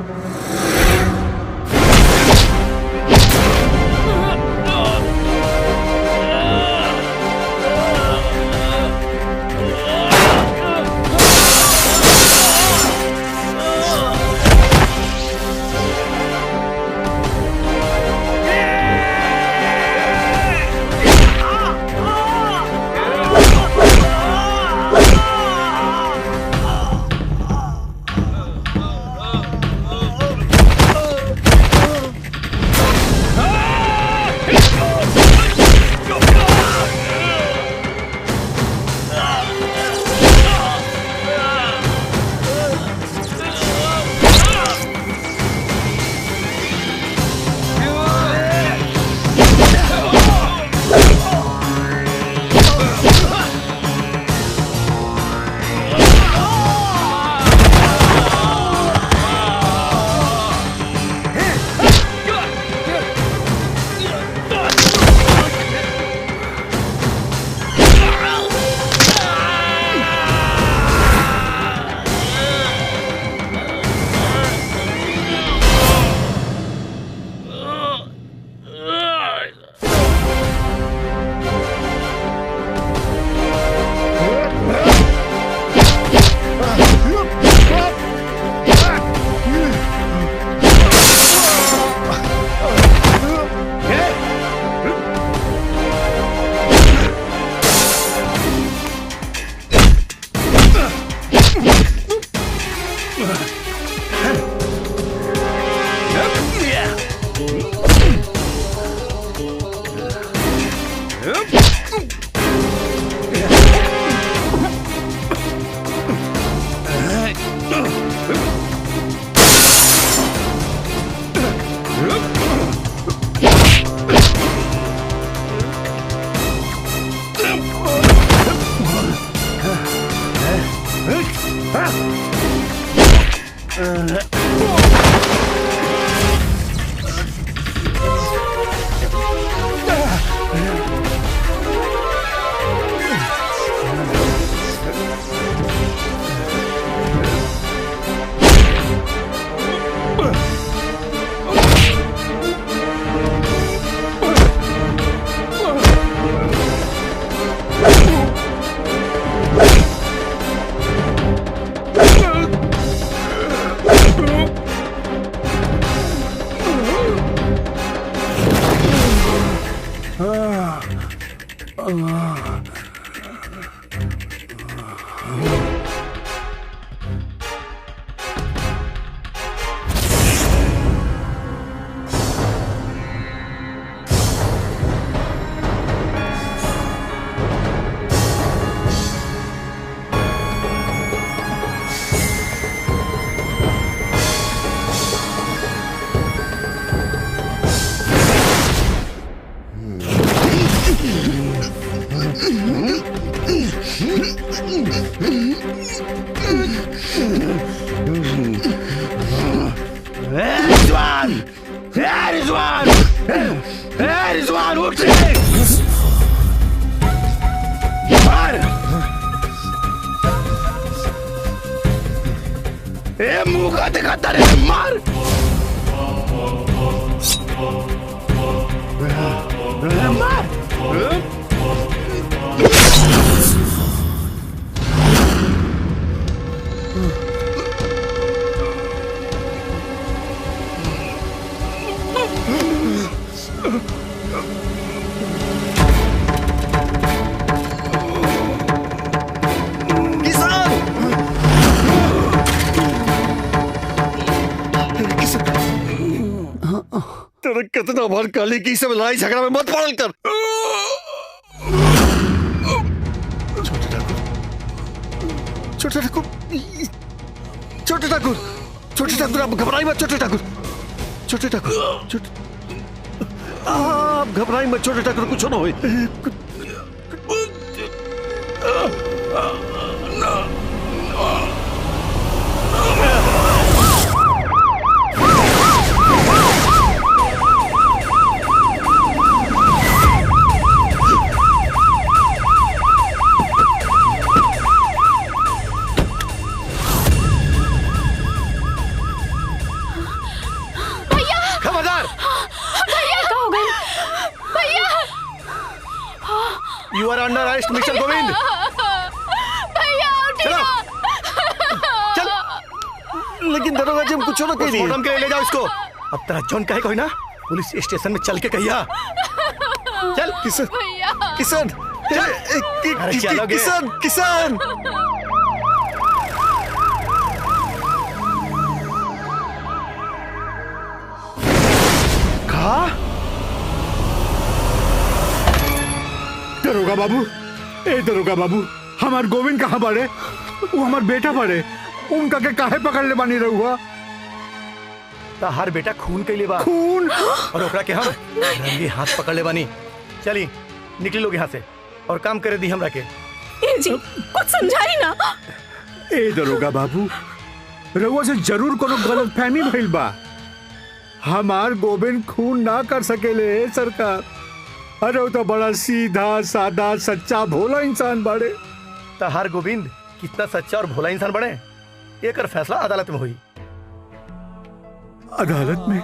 रिजवान! रिजवान! रिजवान उठ! मार! मुंह का दिखाता रे, मार! मार! तेरे कितना बार काली की सब लड़ाई झगड़ा में मत पड़ल कर। छोटे ठाकुर, छोटे ठाकुर, छोटे ठाकुर, आप घबराई मत। छोटे ठाकुर, छोटे ठाकुर, आप घबराई मत। छोटे ठाकुर, कुछ ना होए। You are under arrest, Mr. Govind. भैया चलो, चल। लेकिन दरोगा जी हम कुछ ना कही। पोस्टमार्टम के लिए ले जाओ इसको। अब तेरा जॉन कहे कोई ना, पुलिस स्टेशन में चल के कहिया। चल किशन, किशन, अरे चलोगे? किशन, किशन। कहा? दरोगा बाबू, ए दरोगा बाबू, हमार गोविंद कहाँ पड़े? वो हमार बेटा पड़े, उनका के काहे पकड़ ले बानी रहुआ? हर बेटा खून के लिए बा। खून? और ओकरा के हम रंगे हाथ पकड़ ले बानी। चली निकली लोग यहाँ से और काम करे दी हमरा के। ए जी, कुछ समझाई ना। ए दरोगा बाबू, रहुआ से जरूर कोनो गलत फहमी भइल बा। हमार गोविंद खून ना कर सकेले सरकार। अरे वो तो बड़ा सीधा सादा सच्चा भोला इंसान बड़े। हर गोविंद कितना सच्चा और भोला इंसान बने, एक फैसला अदालत में हुई। अदालत में?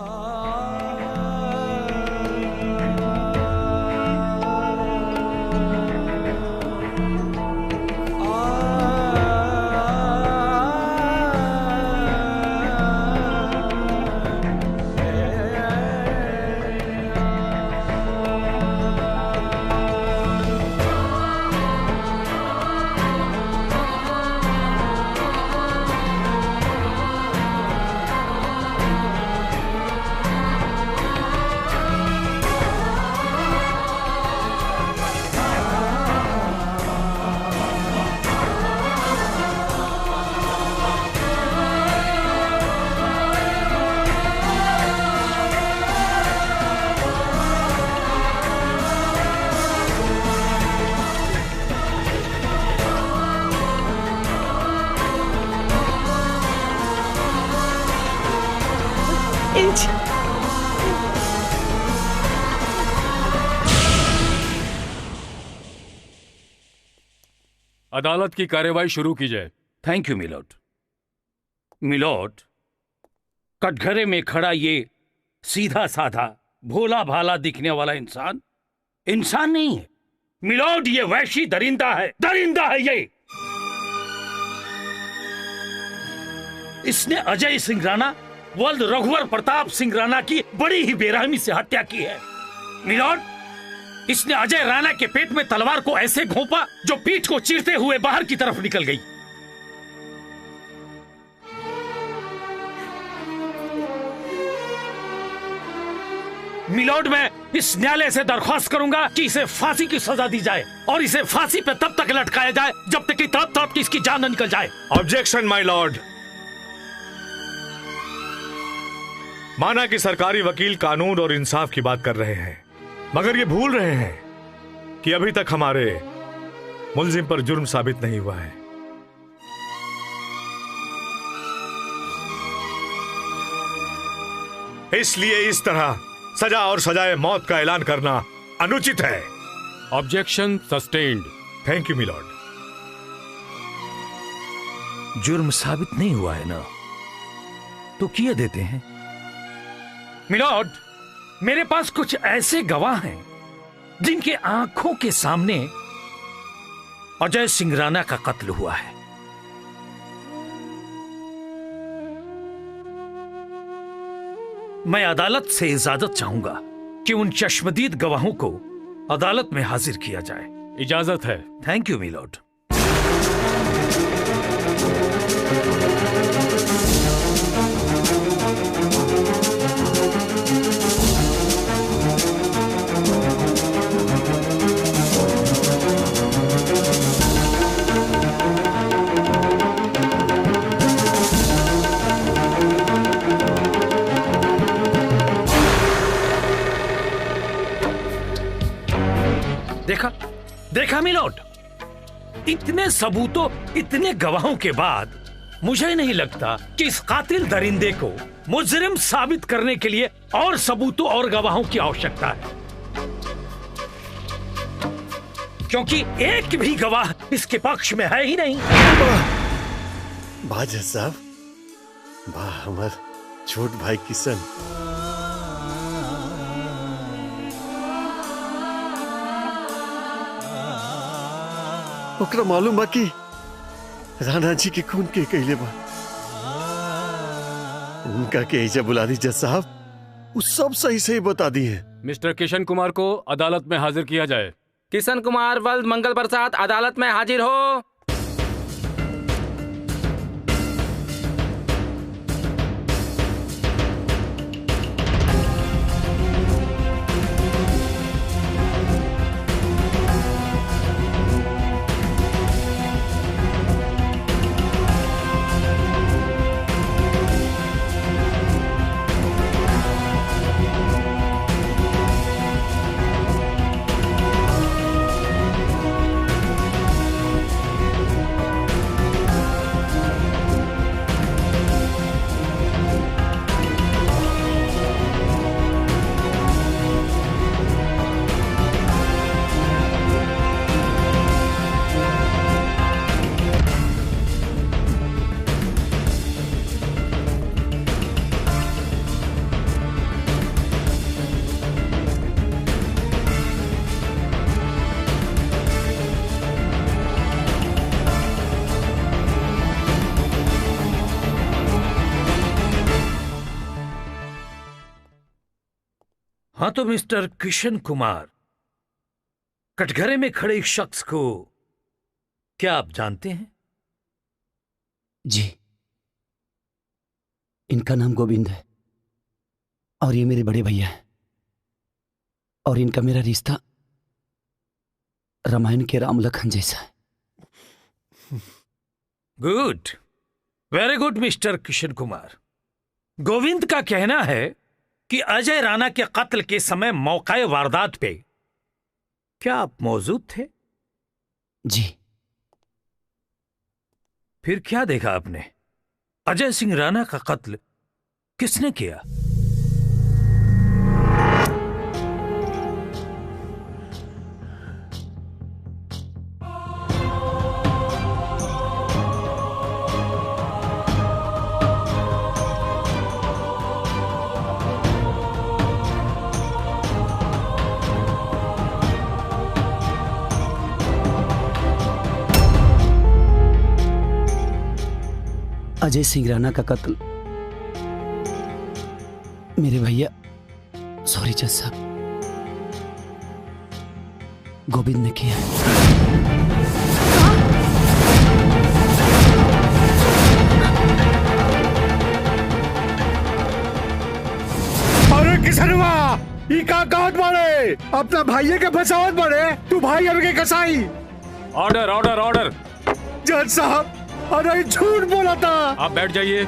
अदालत की कार्यवाही शुरू की जाए। Thank you milord. मिलोड, कटघरे में खड़ा ये सीधा साधा भोला भाला दिखने वाला इंसान इंसान नहीं है मिलोड, ये वैशी दरिंदा है, दरिंदा है ये। इसने अजय सिंह राणा वल्द रघुवर प्रताप सिंह राणा की बड़ी ही बेरहमी से हत्या की है। मिलोड, इसने अजय राणा के पेट में तलवार को ऐसे घोंपा जो पीठ को चीरते हुए बाहर की तरफ निकल गई। मिलॉर्ड, मैं इस न्यायालय से दरख्वास्त करूंगा कि इसे फांसी की सजा दी जाए और इसे फांसी पे तब तक लटकाया जाए जब तक कि तड़प तड़प की इसकी जान न निकल जाए। ऑब्जेक्शन माय लॉर्ड। माना कि सरकारी वकील कानून और इंसाफ की बात कर रहे हैं, मगर ये भूल रहे हैं कि अभी तक हमारे मुलजिम पर जुर्म साबित नहीं हुआ है। इसलिए इस तरह सजा और सजाए मौत का ऐलान करना अनुचित है। Objection sustained. Thank you my lord. जुर्म साबित नहीं हुआ है ना, तो किए देते हैं। मिलॉर्ड, मेरे पास कुछ ऐसे गवाह हैं जिनके आंखों के सामने अजय सिंह राणा का कत्ल हुआ है। मैं अदालत से इजाजत चाहूंगा कि उन चश्मदीद गवाहों को अदालत में हाजिर किया जाए। इजाजत है। Thank you my lord. देखा मिलॉर्ड, इतने सबूतों, इतने गवाहों के बाद मुझे नहीं लगता कि इस कातिल दरिंदे को मुजरिम साबित करने के लिए और सबूतों और गवाहों की आवश्यकता है, क्योंकि एक भी गवाह इसके पक्ष में है ही नहीं। वाह जज साहब, वाह हमार छोट भाई किशन। ओकरा मालूम बा कि राणा जी के खून के कहले बा। उनका के ऐसे बुला दी जज साहब, वो सब सही सही बता दी है। मिस्टर किशन कुमार को अदालत में हाजिर किया जाए। किशन कुमार वल्द मंगल प्रसाद अदालत में हाजिर हो। हाँ तो मिस्टर किशन कुमार, कटघरे में खड़े एक शख्स को क्या आप जानते हैं? जी, इनका नाम गोविंद है और ये मेरे बड़े भैया हैं और इनका मेरा रिश्ता रामायण के राम लखन जैसा है। Good, very good mister Kishan Kumar. Govind का कहना है कि अजय राणा के कत्ल के समय मौके वारदात पे क्या आप मौजूद थे? जी। फिर क्या देखा आपने? अजय सिंह राणा का कत्ल किसने किया? अजय सिंह राणा का कत्ल मेरे भैया, सॉरी जज साहब, गोविंद ने किया है। अरे किसनवा ई का कहत बाड़े? अपना भाइये के फसावत बाड़े। तू भाई अब के कसाई। Order order order. जज साहब अरे झूठ बोला था। आप बैठ जाइए।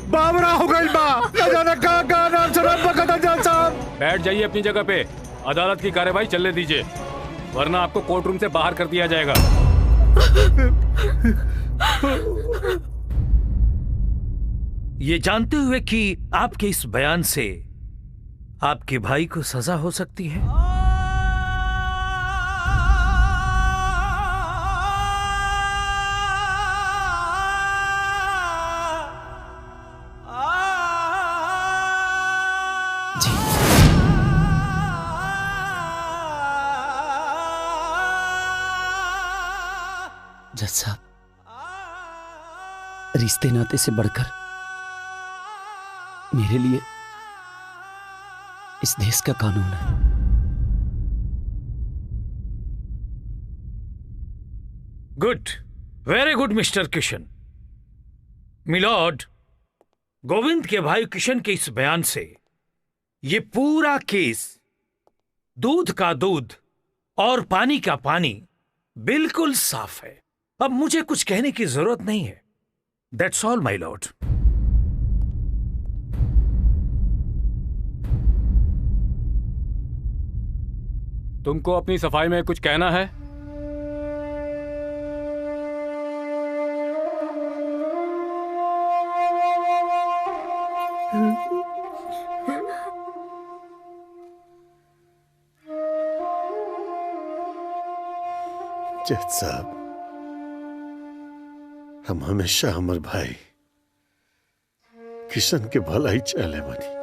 बाबरा हो गई बा न जाने का नाम शराब पकड़ा। जज साहब बैठ जाइए अपनी जगह पे। अदालत की कार्यवाही चलने दीजिए, वरना आपको कोर्ट रूम से बाहर कर दिया जाएगा। ये जानते हुए कि आपके इस बयान से आपके भाई को सजा हो सकती है, जज साहब, रिश्ते नाते से बढ़कर मेरे लिए इस देश का कानून है। Good, very good mister Kishan. My lord, Govind के भाई किशन के इस बयान से ये पूरा केस दूध का दूध और पानी का पानी बिल्कुल साफ है। अब मुझे कुछ कहने की जरूरत नहीं है। That's all my Lord. तुमको अपनी सफाई में कुछ कहना है? जज साहब, हम हमेशा हमर भाई किशन के भलाई चाहले बानी।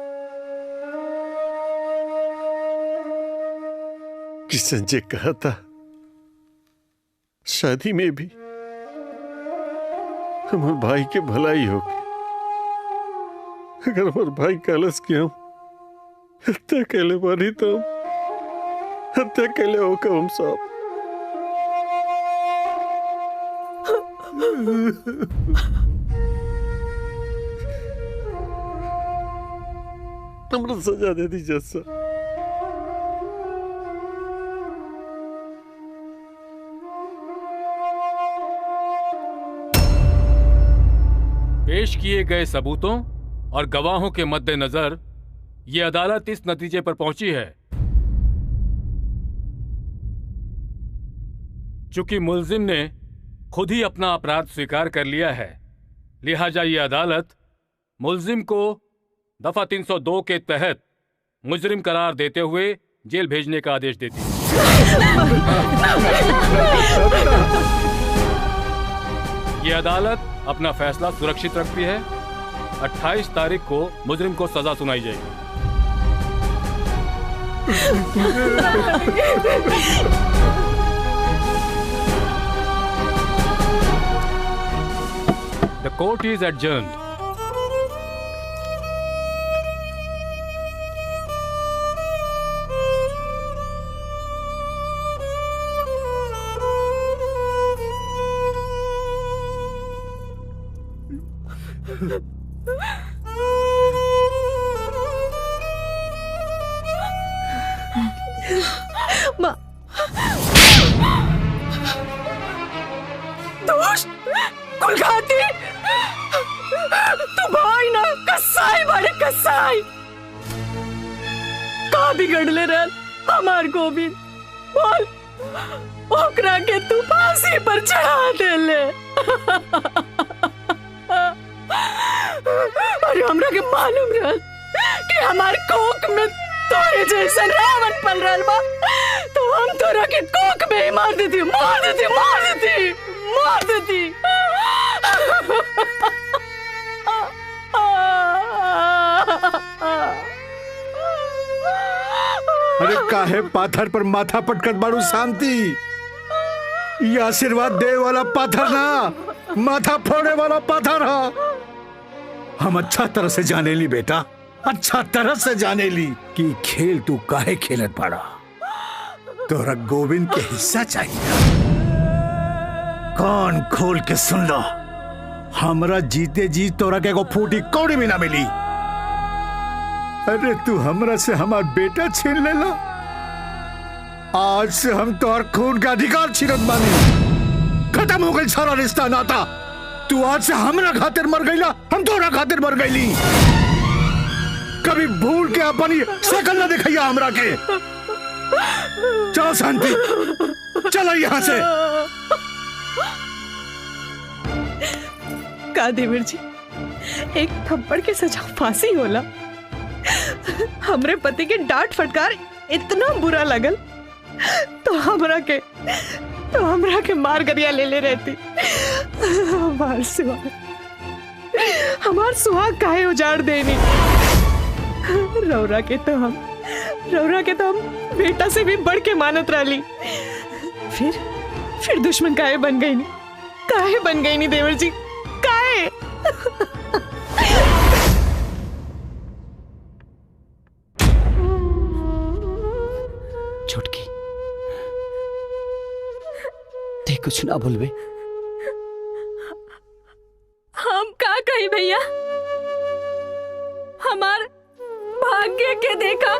किशन जे कहा था शादी में भी हमार भाई के भलाई होगी। अगर हमार भाई कलश के हम हत्या कैले बानी तो हत्या कैले होकर हम सब हमरा सजा दे दी जज साहब। पेश किए गए सबूतों और गवाहों के मद्देनजर ये अदालत इस नतीजे पर पहुंची है, चूंकि मुल्जिम ने खुद ही अपना अपराध स्वीकार कर लिया है, लिहाजा ये अदालत मुल्जिम को दफा 302 के तहत मुजरिम करार देते हुए जेल भेजने का आदेश देती है। ये अदालत अपना फैसला सुरक्षित रखती है। 28 तारीख को मुजरिम को सजा सुनाई जाएगी। The court is adjourned. दोस्त कुलघाती, तू भाई ना कसाई बड़े कसाई का बिगड़ले रहल हमार गोविंद। बोल, ओकरा के तू फांसी पर चढ़ा देले। अरे हमरा के मालूम रहल कि हमार कोक में तोरे जैसा रावण पल रहल बा, तो हम तोरा के कोक में ही मार देती, मार देती, मार देती, मार देती। अरे काहे पाथर पर माथा पटकत बाड़ू शांति? ये आशीर्वाद दे वाला पाथर ना, माथा फोड़े वाला पाथर है। हम अच्छा तरह से जाने ली बेटा, अच्छा तरह से जाने ली कि खेल तू काहे खेलत पड़ा। तोरा गोविंद के हिस्सा चाहिए। कान खोल के सुन लो, हमरा जीते जी तोरा के एगो फूटी कौड़ी भी ना मिली। अरे तू हमरा से हमार बेटा छीन लेला, आज से हम तोहर खून का अधिकार छीनत बानी। खत्म हो गई सारा रिश्ता नाता। तू आज से हमरा खातिर मर गईला, हम तोरा खातिर मर गईली। कभी भूल के अपनी शकल न दिखाइया हमरा के। चलो शांति, चलो यहाँ से। का देवर जी, एक थप्पड़ के सजा फांसी होला। हमरे पति के डांट फटकार इतना बुरा लगल तो हमरा के मार गरिया ले रहती। हमार सुहाग काहे उजाड़ देनी। रौरा के तो हम बेटा से भी बढ़ के मानत रही। फिर दुश्मन काहे बन गई नी देवर जी, काहे? छुटकी, ते कुछ ना बोलबे। हम का कही भैया, हमार भाग्य के देखा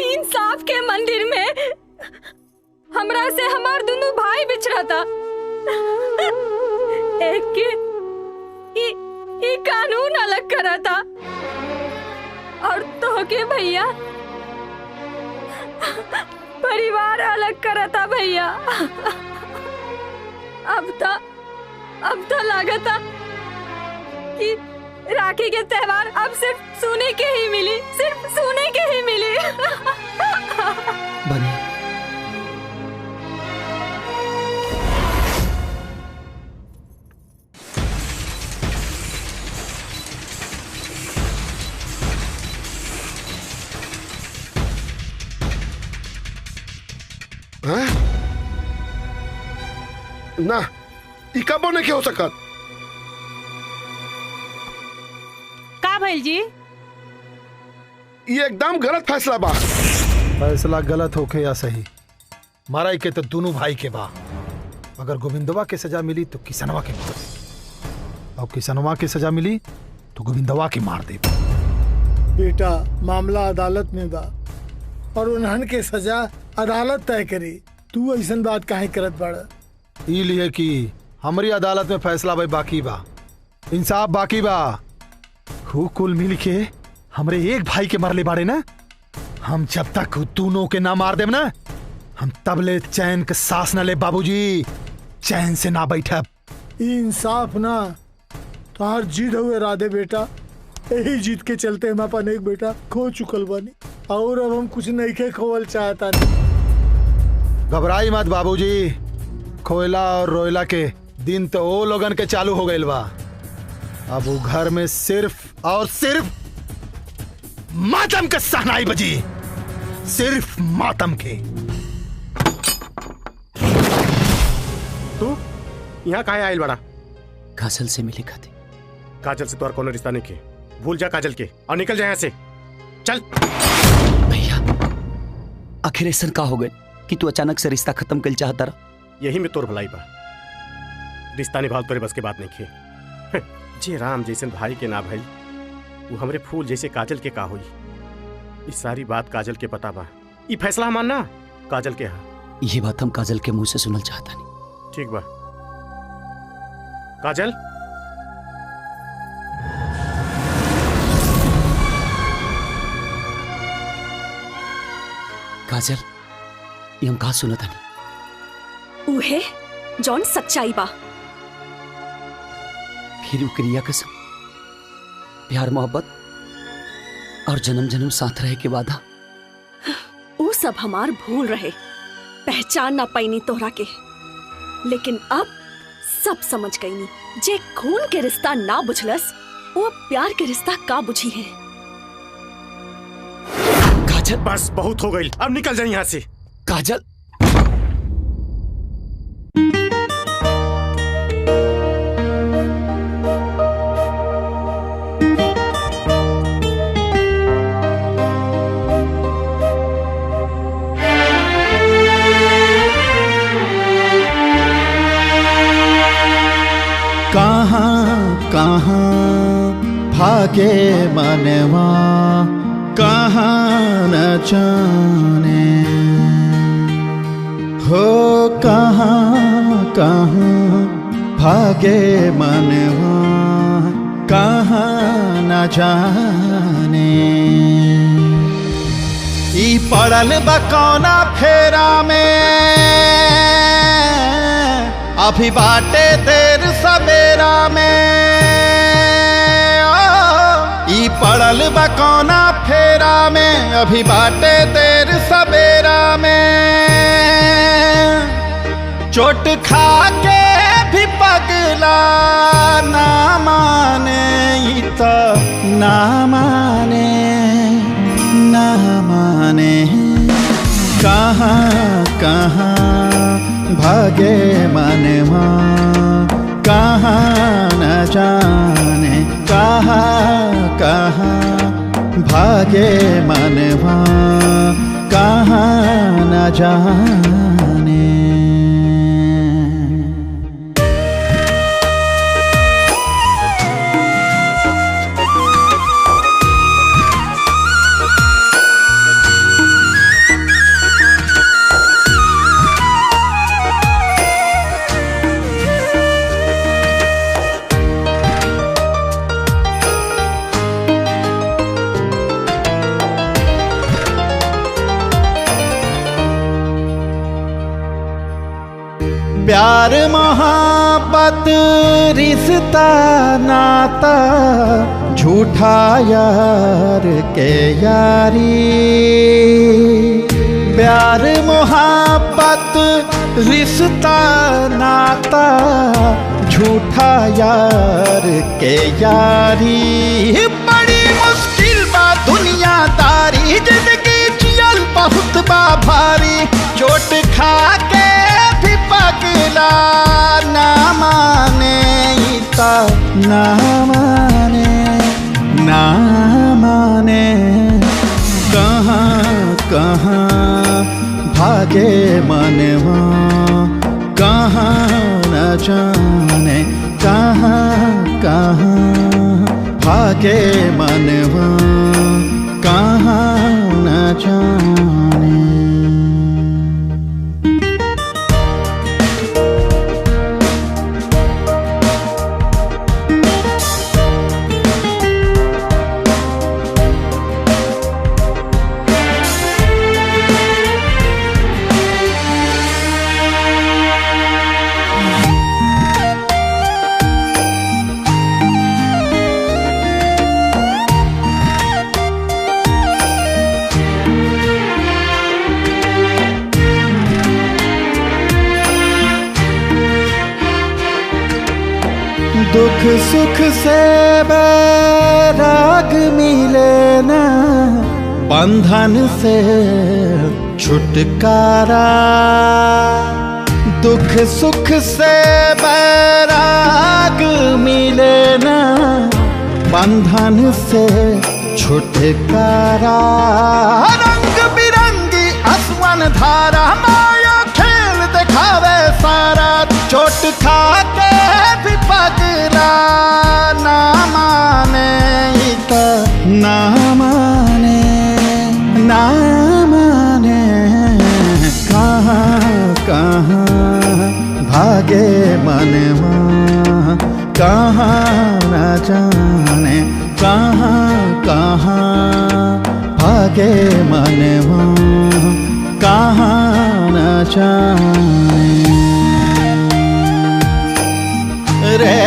इंसाफ के मंदिर में हमरा से हमार दोनों भाई बिछड़ा था। एक के कानून अलग करा था और तो के भैया परिवार अलग करा था भैया। अब तो लागता कि राखी के त्योहार अब सिर्फ सोने के ही मिली। बनी, ना ई कबो नहीं हो सकत। का भइल जी? ये एकदम गलत फैसला बा। फैसला गलत होके या सही, माराई के तो दोनों भाई के बा। अगर गोविंदवा के सजा मिली तो किसनवा के मार दे, और किसनवा के सजा मिली तो गोविंदवा के मार दे। बेटा, मामला अदालत में बा और उन्हन के सजा अदालत तय करी। तू ऐसन बात काहे करत बाड़ा? लिए कि हमारी अदालत में फैसला भाई बाकी बा, इंसाफ बाकी बा। हु कुल मिल के हमरे एक भाई के मरले बाड़े ना, हम जब तक दोनों के ना मार देम ना, हम तबले चैन के सांस न ले बाबूजी, चैन से ना बैठब। इंसाफ ना तोहार जीत हुए राधे बेटा। यही जीत के चलते हम अपन एक बेटा खो चुकल बानी और अब हम कुछ नहीं के खोवल चाहता नहीं। घबराई मत बाबूजी, खोयला और रोयला के दिन तो वो लोगन के चालू हो गइल बा। अब वो घर में सिर्फ और सिर्फ मातम के सहनाई बजी, सिर्फ मातम के। तू यहाँ काहे आयल बड़ा? काजल से मिले खाते। काजल से तोहर कोनो रिश्ता नहीं के, भूल जा काजल के और निकल जा यहाँ से। चल भैया, आखिर ऐसा का हो गए कि तू अचानक से रिश्ता खत्म कर चाहता रहा? यही में तोर भलाई बा। रिश्ता निभाल तोरे बस के बात नहीं खे। जे राम जैसे भाई के ना भाई, वो हमरे फूल जैसे काजल के का हुई। इस सारी बात काजल के पता बा। ये फैसला मानना काजल के हा। ये बात हम काजल के मुंह से सुनल चाहता नहीं। ठीक बा काजल। काजल, ये हम कहा सुना था नहीं। उहे जौन सच्चाई बा। फिर क्रिया कसम, प्यार मोहब्बत और जन्म जन्म साथ रहे के वादा, वो सब हमार भूल रहे। पहचान ना पाईनी तोहरा के, लेकिन अब सब समझ गई नी। जे खून के रिश्ता ना बुझलस, वो प्यार के रिश्ता का बुझी है। काजल, बस बहुत हो गई, अब निकल जाए यहाँ से। काजल, भागे मनवा कहाँ न जाने हो कहाँ कहाँ भागे मनवा कहाँ न जाने ई पड़ल बकौना फेरा में अभी बाटे देर सवेरा में ई पड़ल बकौना फेरा में अभी बाटे देर सवेरा में चोट खा के भी पगला ना माने ई तो ना माने ना माने कहाँ कहाँ भागे मनवा कहाँ न जाने कहाँ कहाँ भागे मनवा कहाँ न जाने प्यार मोहब्बत रिश्ता नाता झूठा यार के यारी प्यार मोहब्बत रिश्ता नाता झूठा यार के यारी बड़ी मुश्किल बा दुनियादारी जिंदगी जियल बहुत बा भारी चोट खा के पगला ना माने इता ना माने ना माने कहाँ कहाँ भागे मनवा कहाँ न जाने कहाँ कहाँ भागे मनवा कहाँ न जाने दुख सुख से बैराग मिले ना बंधन से छुटकारा दुख सुख से बैराग मिले ना बंधन से छुटकारा रंग बिरंगी आसमान धारा माया खेल दिखावे सारा चोट खा के भी पगला ना माने इता ना माने ना माने कहाँ कहाँ भागे मनवा कहाँ न जाने कहाँ कहाँ भागे मनवा कहाँ न जाने रे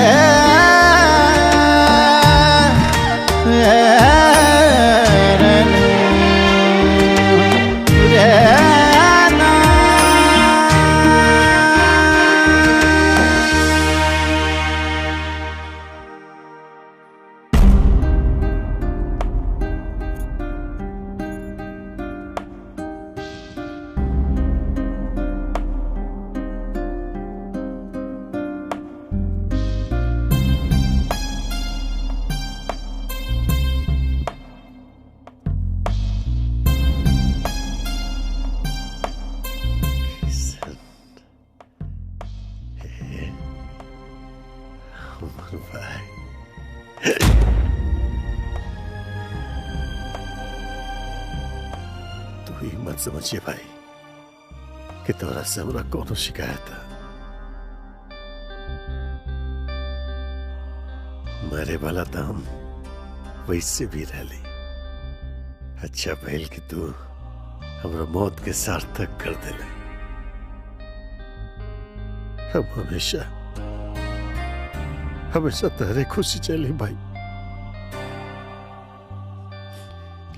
मत समझिए भाई कि तोरा से हमरा कोनो शिकायत है। मरे वाला तो हम वैसे भी रहली। अच्छा पहल कि तू हमरा मौत के सार्थक कर देले। हम हमेशा हमेशा तेरे खुशी चली भाई,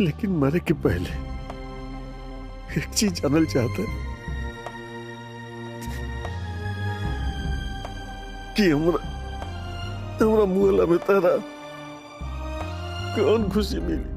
लेकिन मरे के पहले एक चीज जानल चाहता है कि हमरा मुहला में तारा कौन खुशी मिली।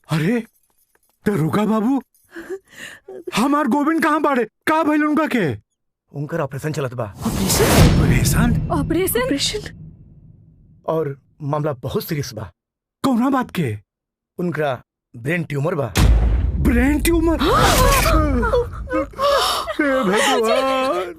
अरे दरोगा बाबू, हमार गोविंद कहाँ बाड़े? का भइल उनका के? उनकर ऑपरेशन चलत बा। ऑपरेशन और मामला बहुत सीरियस बा। कौना बात के? उनका ब्रेन ट्यूमर बा। Brain tumour? भगवान,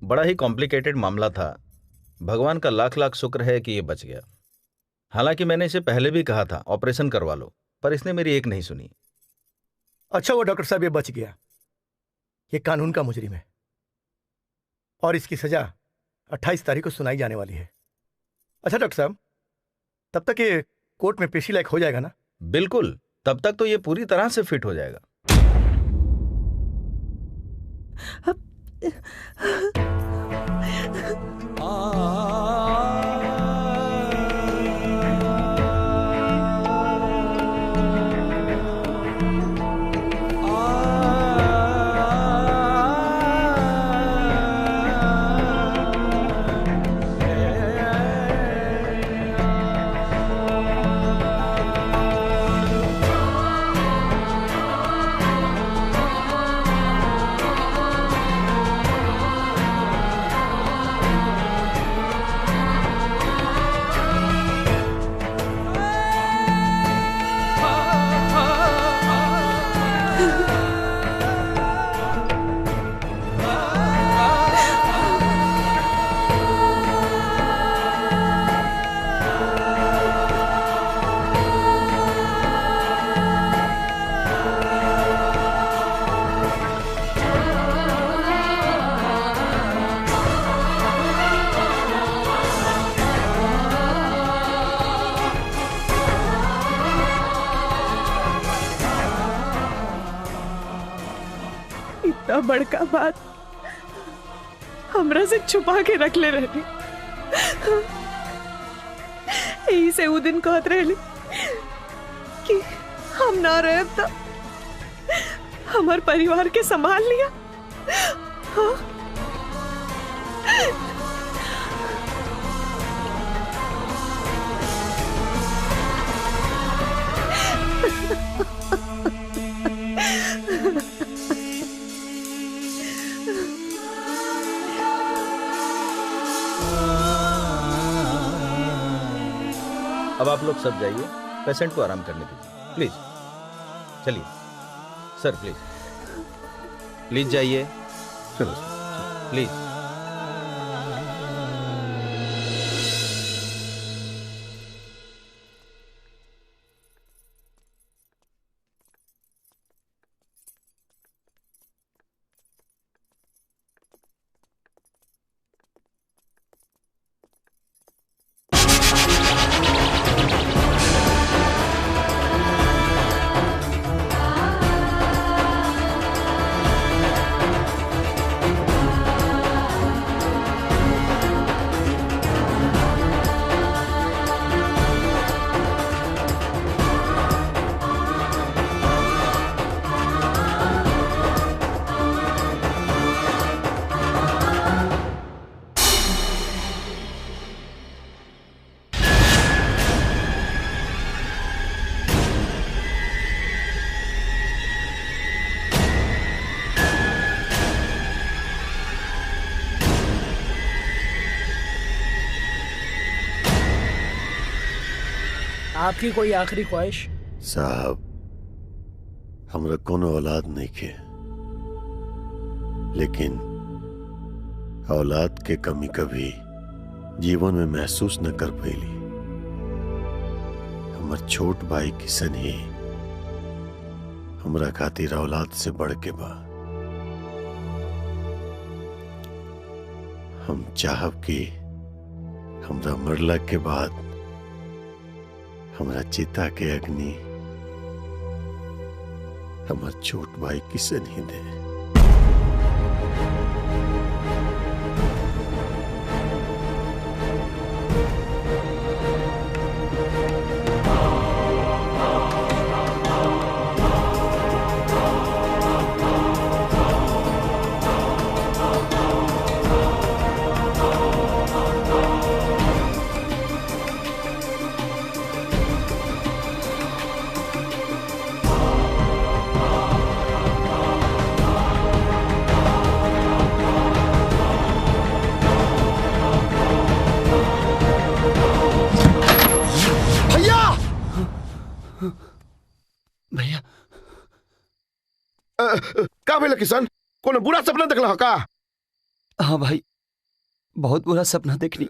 बड़ा ही कॉम्प्लिकेटेड मामला था। भगवान का लाख लाख शुक्र है कि ये बच गया। हालांकि मैंने इसे पहले भी कहा था ऑपरेशन करवा लो, पर इसने मेरी एक नहीं सुनी। अच्छा वो डॉक्टर साहब ये बच गया। ये कानून का मुजरिम है और इसकी सजा 28 तारीख को सुनाई जाने वाली है। अच्छा डॉक्टर साहब, तब तक ये कोर्ट में पेशी लायक हो जाएगा ना? बिल्कुल, तब तक तो ये पूरी तरह से फिट हो जाएगा। इतना बड़का बात हमरा से छुपा के रख ले रहे। यही से वो दिन कहत रहे कि हम ना रहे तो हमार परिवार के संभाल लिया। हाँ? अब आप लोग सब जाइए, पेशेंट को आराम करने दीजिए प्लीज। चलिए सर, प्लीज जाइए, चलो प्लीज। आपकी कोई आखिरी ख्वाहिश? साहब, हमरा कोनो औलाद नहीं के, लेकिन औलाद के कमी कभी जीवन में महसूस न कर पैली। हमर छोट भाई किशन ही हमरा खातिर औलाद से बढ़ के बा। हम चाहब कि हमरा मरला के बाद हमरा चिता के अग्नि हमर छोट भाई किशन ही दे। भैया का भेल किशन? कोनो बुरा सपना देखला का? हाँ भाई, बहुत बुरा सपना देखनी।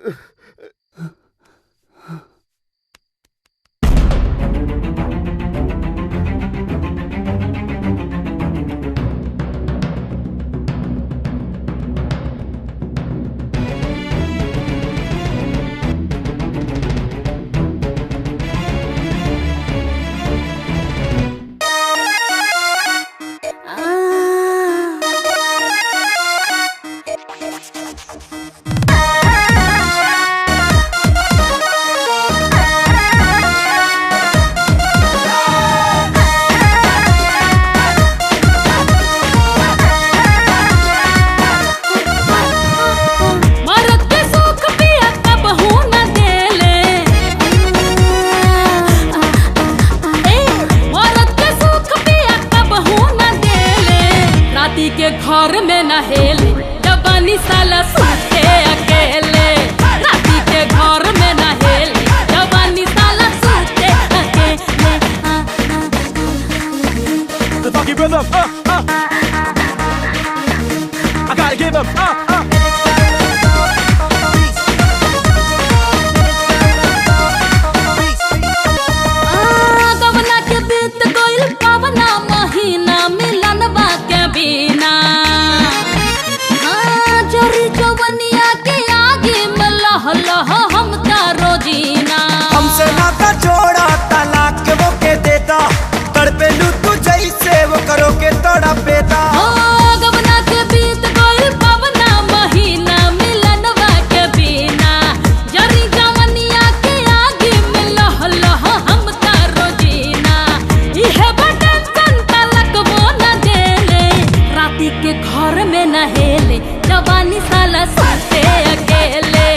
घर में न हेले जवानी साला सूते अकेले। राती के घर में न हेले जवानी साला सूते अकेले। The fucking rhythm, I gotta give him, गवना के बीत गइल पवना महीना मिलनवा के बिना। जरी जवनिया के आगे में लह लह हम का रोजीना। हमसे नाता जोड़ा तलाक के वो के देता, तड़पे लू तू जैसे वो करो के तोड़ा पेता। गवना के बीत गइल पवना महीना मिलनवा के बिना। जरी जवनिया के आगे में लह लह हम का रोजीना। इहे बटन तलक वो न देले। राती के घर में न हेले जवानी साला सूते अकेले।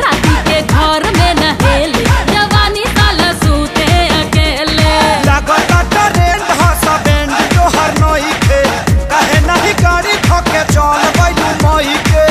राती के घर में न हेले जवानी साला सूते अकेले। लागता ट्रेंड हसा बैंड तो हर नई के, कहे नहीं गाड़ी ठोके चल बैलू मई के।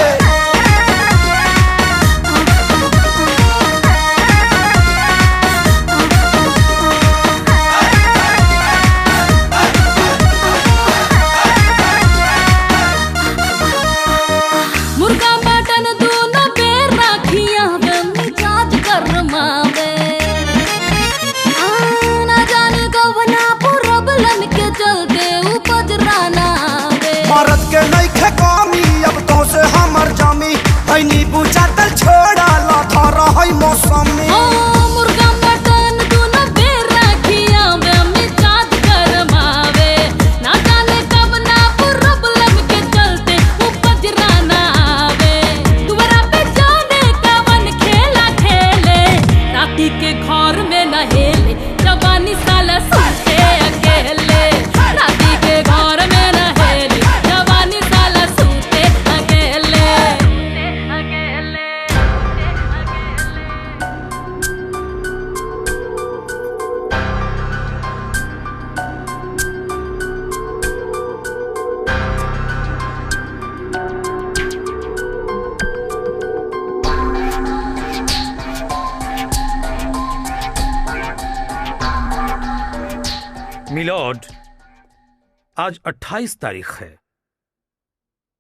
आज 28 तारीख है,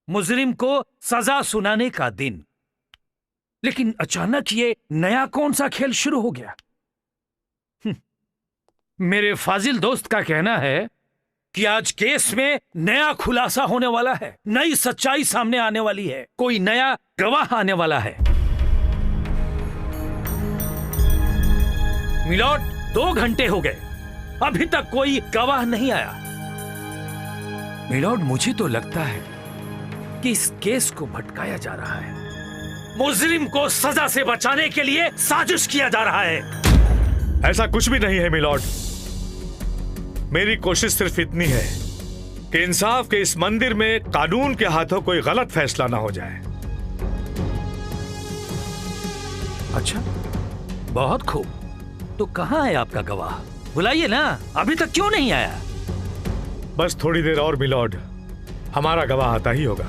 मुजरिम को सजा सुनाने का दिन। लेकिन अचानक ये नया कौन सा खेल शुरू हो गया? मेरे फाजिल दोस्त का कहना है कि आज केस में नया खुलासा होने वाला है, नई सच्चाई सामने आने वाली है, कोई नया गवाह आने वाला है। मिलॉर्ड, 2 घंटे हो गए, अभी तक कोई गवाह नहीं आया। मिलॉर्ड, मुझे तो लगता है कि इस केस को भटकाया जा रहा है, मुजरिम को सजा से बचाने के लिए साजिश किया जा रहा है। ऐसा कुछ भी नहीं है मिलॉर्ड। मेरी कोशिश सिर्फ इतनी है कि इंसाफ के इस मंदिर में कानून के हाथों कोई गलत फैसला ना हो जाए। अच्छा, बहुत खूब। तो कहां है आपका गवाह? बुलाइए ना, अभी तक क्यों नहीं आया? बस थोड़ी देर और मिलॉर्ड, हमारा गवाह आता ही होगा।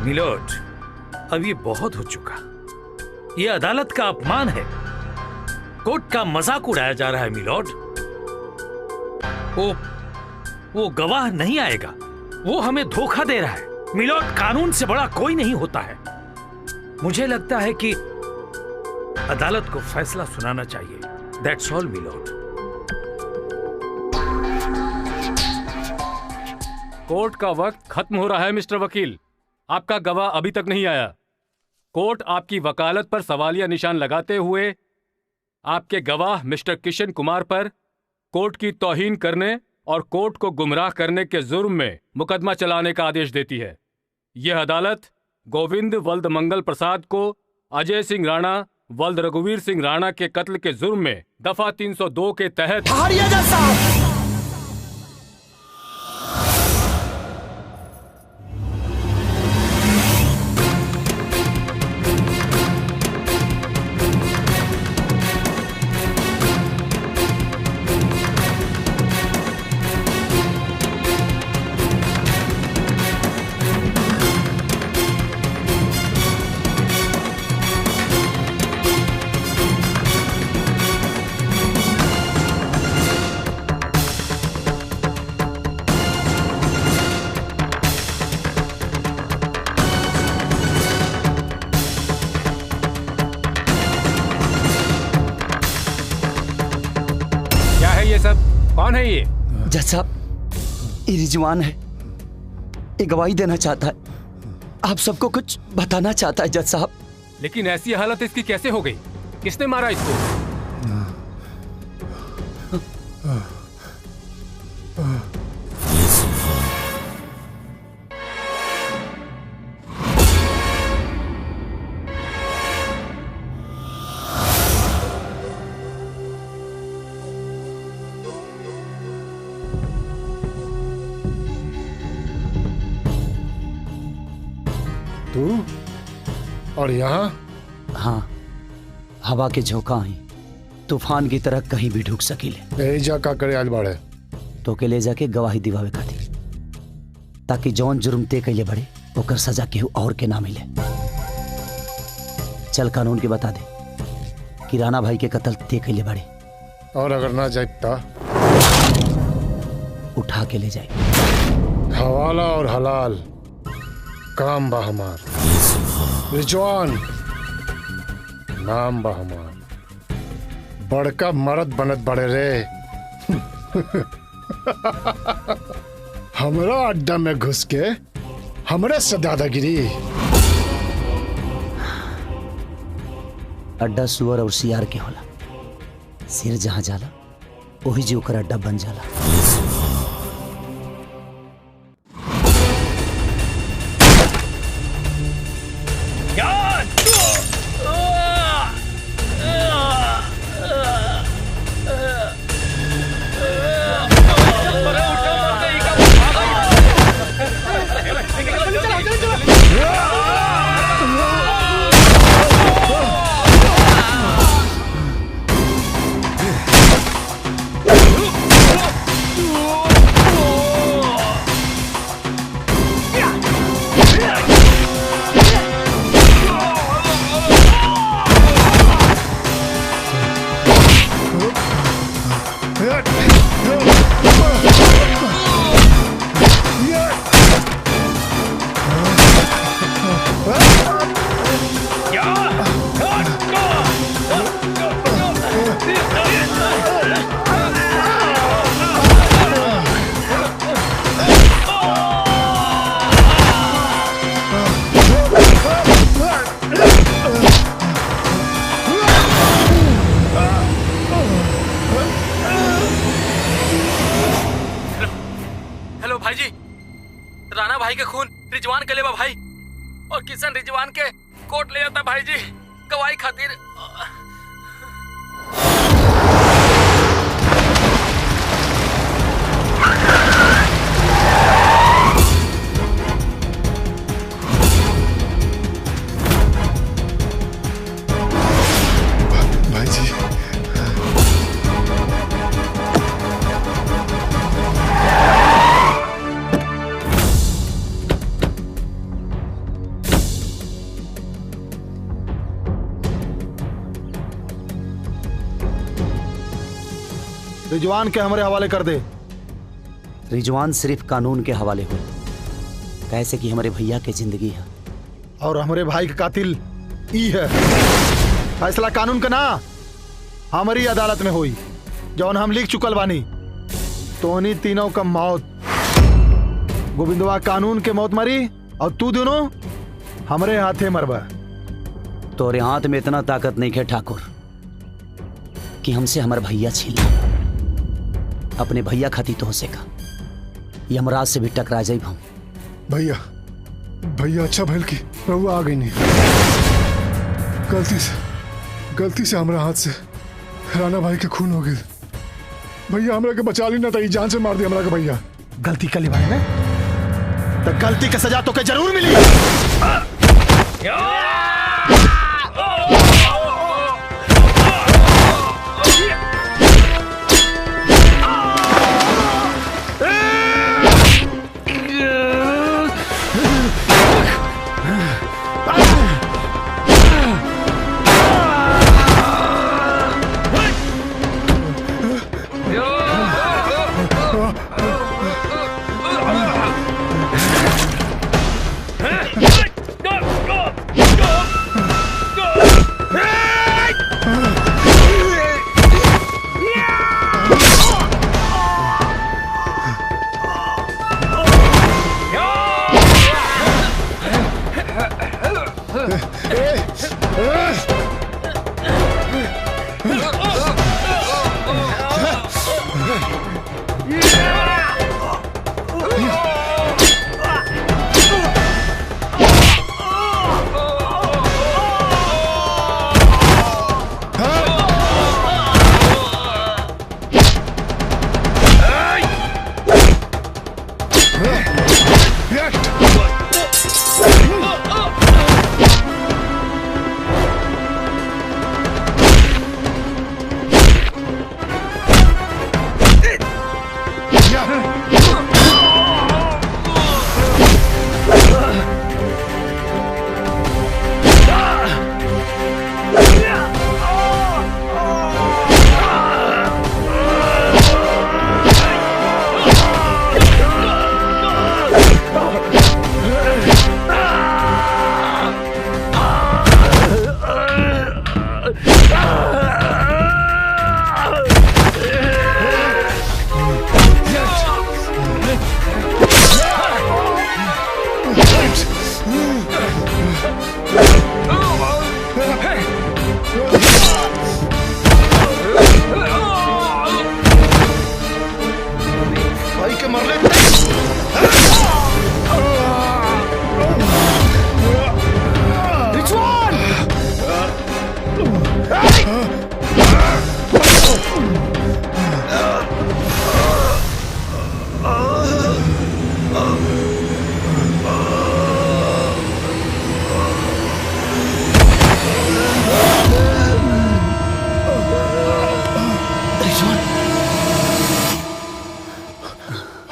मिलॉर्ड, अब ये बहुत हो चुका। ये अदालत का अपमान है, कोर्ट का मजाक उड़ाया जा रहा है। मिलॉर्ड, वो गवाह नहीं आएगा, वो हमें धोखा दे रहा है। मिलॉर्ड, कानून से बड़ा कोई नहीं होता है। मुझे लगता है कि अदालत को फैसला सुनाना चाहिए। That's all milord. कोर्ट का वक्त खत्म हो रहा है मिस्टर वकील। आपका गवाह अभी तक नहीं आया। कोर्ट आपकी वकालत पर सवालिया निशान लगाते हुए आपके गवाह मिस्टर किशन कुमार पर कोर्ट की तौहीन करने और कोर्ट को गुमराह करने के जुर्म में मुकदमा चलाने का आदेश देती है। यह अदालत गोविंद वल्द मंगल प्रसाद को अजय सिंह राणा वल्द रघुवीर सिंह राणा के कत्ल के जुर्म में दफा 302 के तहत कौन है ये? जज साहब, ये रिजवान है। ये गवाही देना चाहता है, आप सबको कुछ बताना चाहता है जज साहब। लेकिन ऐसी हालत इसकी कैसे हो गई? किसने मारा इसको? तू और यहाँ? हाँ, हवा के झोंका ही तूफान की तरह कहीं भी ढुक सकीले। यही जा का करे आज बाड़े तो के ले जाके गवाही दिवावे खातिर, ताकि जौन जुर्म ते कैले बड़े ओकर सजा केहू और के ना मिले। चल कानून के बता दे कि राणा भाई के कत्ल ते कैले बड़े, और अगर ना जाए ता उठा के ले जाए। हवाला और हलाल काम बा हमार, रिजवान नाम बा हमार, बड़का मर्द बनत बड़े रे। हमरा अड्डा में घुस के हमरे से दादागिरी। अड्डा सुअर और सियार के होला, सिर जहां जाला वही जी ओकर अड्डा बन जाला। किशन रिजवान के कोर्ट ले जाता भाई जी गवाही खातिर। भाई जी रिजवान के हमारे हवाले कर दे। रिजवान सिर्फ कानून के हवाले हो, कैसे कि हमारे भैया की जिंदगी है और हमारे भाई का कातिल ई है। फैसला कानून का ना हमारी अदालत में हुई, जौन हम लिख चुकल बानी। तो उन्हीं तीनों का मौत, गोविंदवा कानून के मौत मरी और तू दोनों हमारे हाथे मरबा। तोरे हाथ में इतना ताकत नहीं है ठाकुर कि हमसे हमारे भैया छीन ले। अपने भैया खाती तो हो सका, यमराज से भी टकरा जाइब हम। भैया भैया अच्छा भैल की रहुआ आ गई नहीं। गलती से हमारा हाथ से राणा भाई के खून हो गए। भैया हमरा के बचा ली ना था, जान से मार दिया हमरा के भैया। गलती कर ली भाई ने तो गलती की सजा तो के जरूर मिली।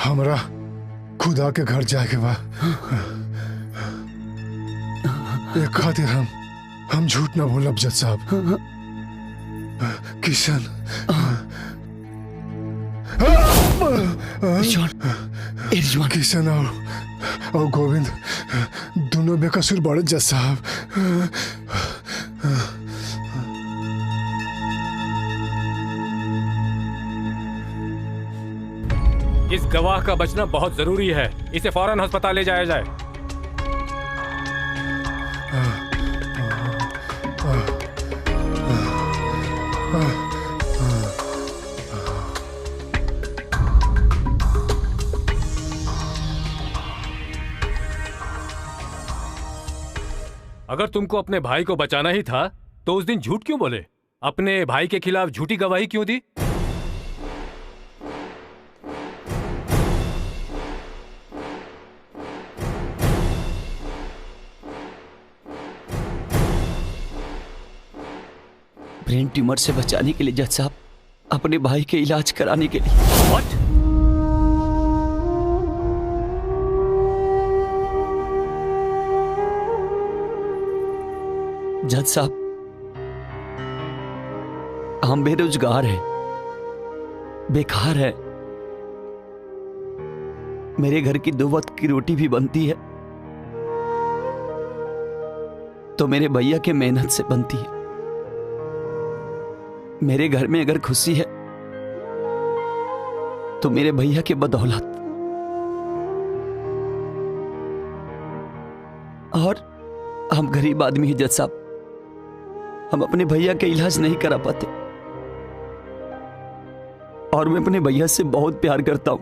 हमरा खुदा के घर जाके बा। एक खातिर हम झूठ ना बोलब जज साहब। किशन किशन और गोविंद दोनों बेकसूर बड़े जज साहब। इस गवाह का बचना बहुत जरूरी है, इसे फौरन अस्पताल ले जाया जाए। अगर तुमको अपने भाई को बचाना ही था तो उस दिन झूठ क्यों बोले? अपने भाई के खिलाफ झूठी गवाही क्यों दी? ब्रेन ट्यूमर से बचाने के लिए जज साहब, अपने भाई के इलाज कराने के लिए। What? जज साहब, हम बेरोजगार हैं, बेकार है। मेरे घर की 2 वक्त की रोटी भी बनती है तो मेरे भैया के मेहनत से बनती है। मेरे घर में अगर खुशी है तो मेरे भैया के बदौलत। और हम गरीब आदमी हैं जज साहब, हम अपने भैया के इलाज नहीं करा पाते। और मैं अपने भैया से बहुत प्यार करता हूं,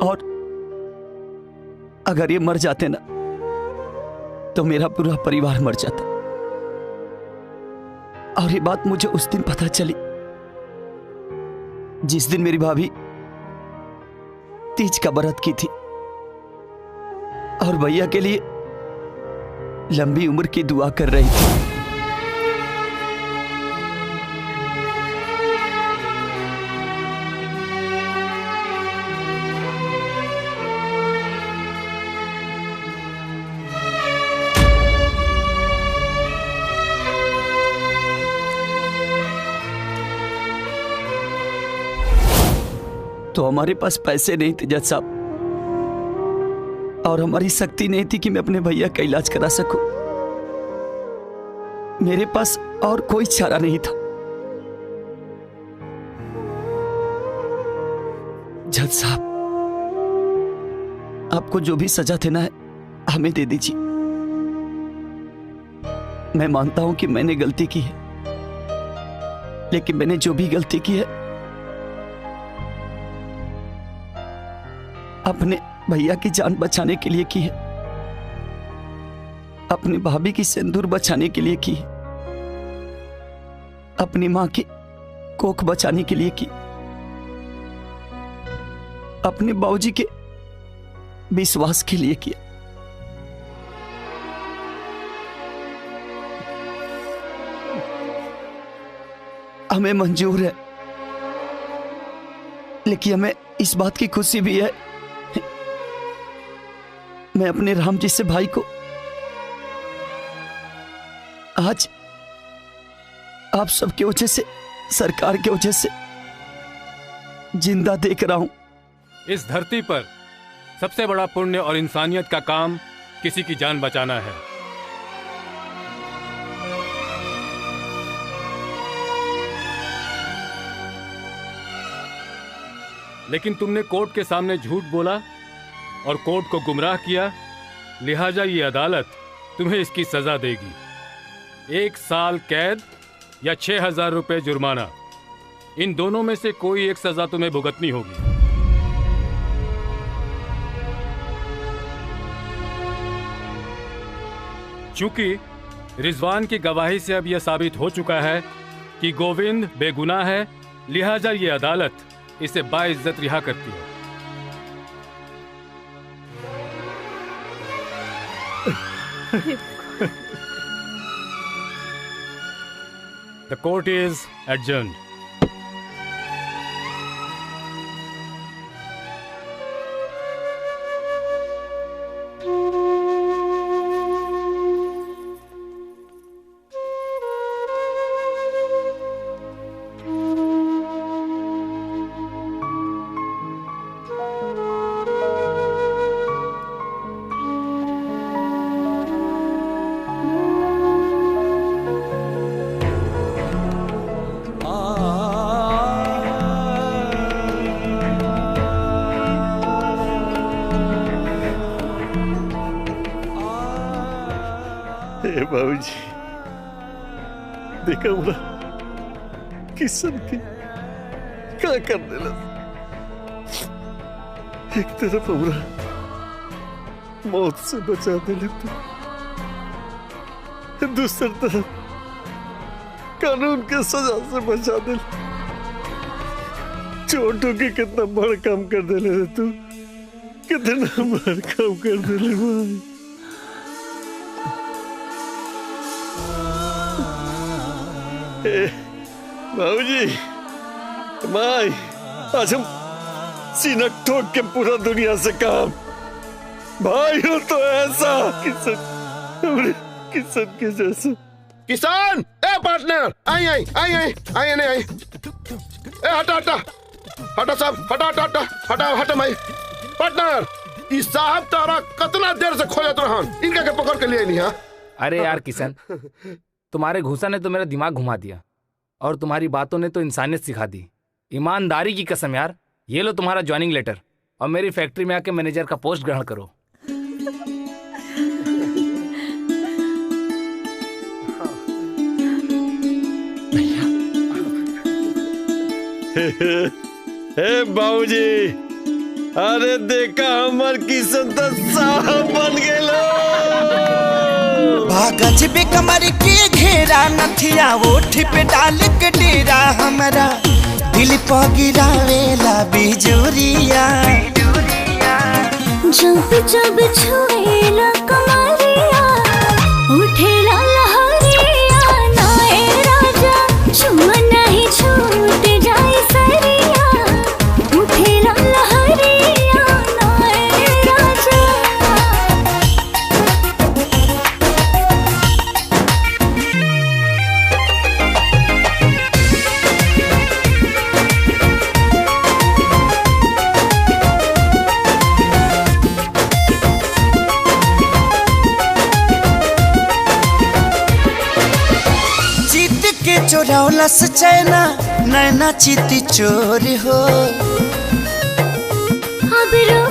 और अगर ये मर जाते ना तो मेरा पूरा परिवार मर जाता। और ये बात मुझे उस दिन पता चली जिस दिन मेरी भाभी तीज का व्रत की थी और भैया के लिए लंबी उम्र की दुआ कर रही थी। तो हमारे पास पैसे नहीं थे जज साहब, और हमारी शक्ति नहीं थी कि मैं अपने भैया का इलाज करा सकूं। मेरे पास और कोई चारा नहीं था। जज साहब, आपको जो भी सजा देना है हमें दे दीजिए। मैं मानता हूं कि मैंने गलती की है, लेकिन मैंने जो भी गलती की है अपने भैया की जान बचाने के लिए की है, अपनी भाभी की सिंदूर बचाने के लिए की है, अपनी मां की कोख बचाने के लिए की, अपने बाबूजी के विश्वास के लिए किया। हमें मंजूर है, लेकिन हमें इस बात की खुशी भी है मैं अपने राम जी से भाई को आज आप सबके वजह से, सरकार के वजह से जिंदा देख रहा हूं। इस धरती पर सबसे बड़ा पुण्य और इंसानियत का काम किसी की जान बचाना है। लेकिन तुमने कोर्ट के सामने झूठ बोला और कोर्ट को गुमराह किया, लिहाजा ये अदालत तुम्हें इसकी सजा देगी। 1 साल कैद या 6,000 रुपए जुर्माना, इन दोनों में से कोई एक सजा तुम्हें भुगतनी होगी। चूंकि रिजवान की गवाही से अब यह साबित हो चुका है कि गोविंद बेगुनाह है, लिहाजा ये अदालत इसे बाइज्जत रिहा करती है। The court is adjourned. बाबूजी देखा बोला किसन की क्या करने लगा। एक तरफ हमरा मौत से बचा देने तो दूसरी तरफ कानून के सजा से बचा दे। छोटू के कितना बड़ काम कर दे रे तू, कितना बड़ काम कर दे ले भाई। बाबूजी, माई, आज हम सीना ठोक के पूरा दुनिया से काम भाई हो तो ऐसा किसन के जैसा। किसान, ए पार्टनर, आई नहीं आई। ए हटा साहब, हटा भाई। पार्टनर, इस साहब तारा कितना देर से खोजत रहन, इनका के पकड़ के लिए नहीं। हाँ अरे यार किशन, तुम्हारे घूसा ने तो मेरा दिमाग घुमा दिया और तुम्हारी बातों ने तो इंसानियत सिखा दी। ईमानदारी की कसम यार, ये लो तुम्हारा ज्वाइनिंग लेटर और मेरी फैक्ट्री में आके मैनेजर का पोस्ट ग्रहण करो। हे बाबूजी, अरे देखा हमर किशन तो साहब बन गेलो। भागज बे कमर के घेरा नथिया ओठ पे डाल के डेरा हमरा दिल पर गिरावेला बिजुरिया। जब जब छुएला कमरिया उठेला लहरिया। नाए राजा चुम्मा नहीं छूट जाए सरिया। उठेला लहरिया नाए राजा। चोरौला से चैना नैना चीती चोर हो। अब रो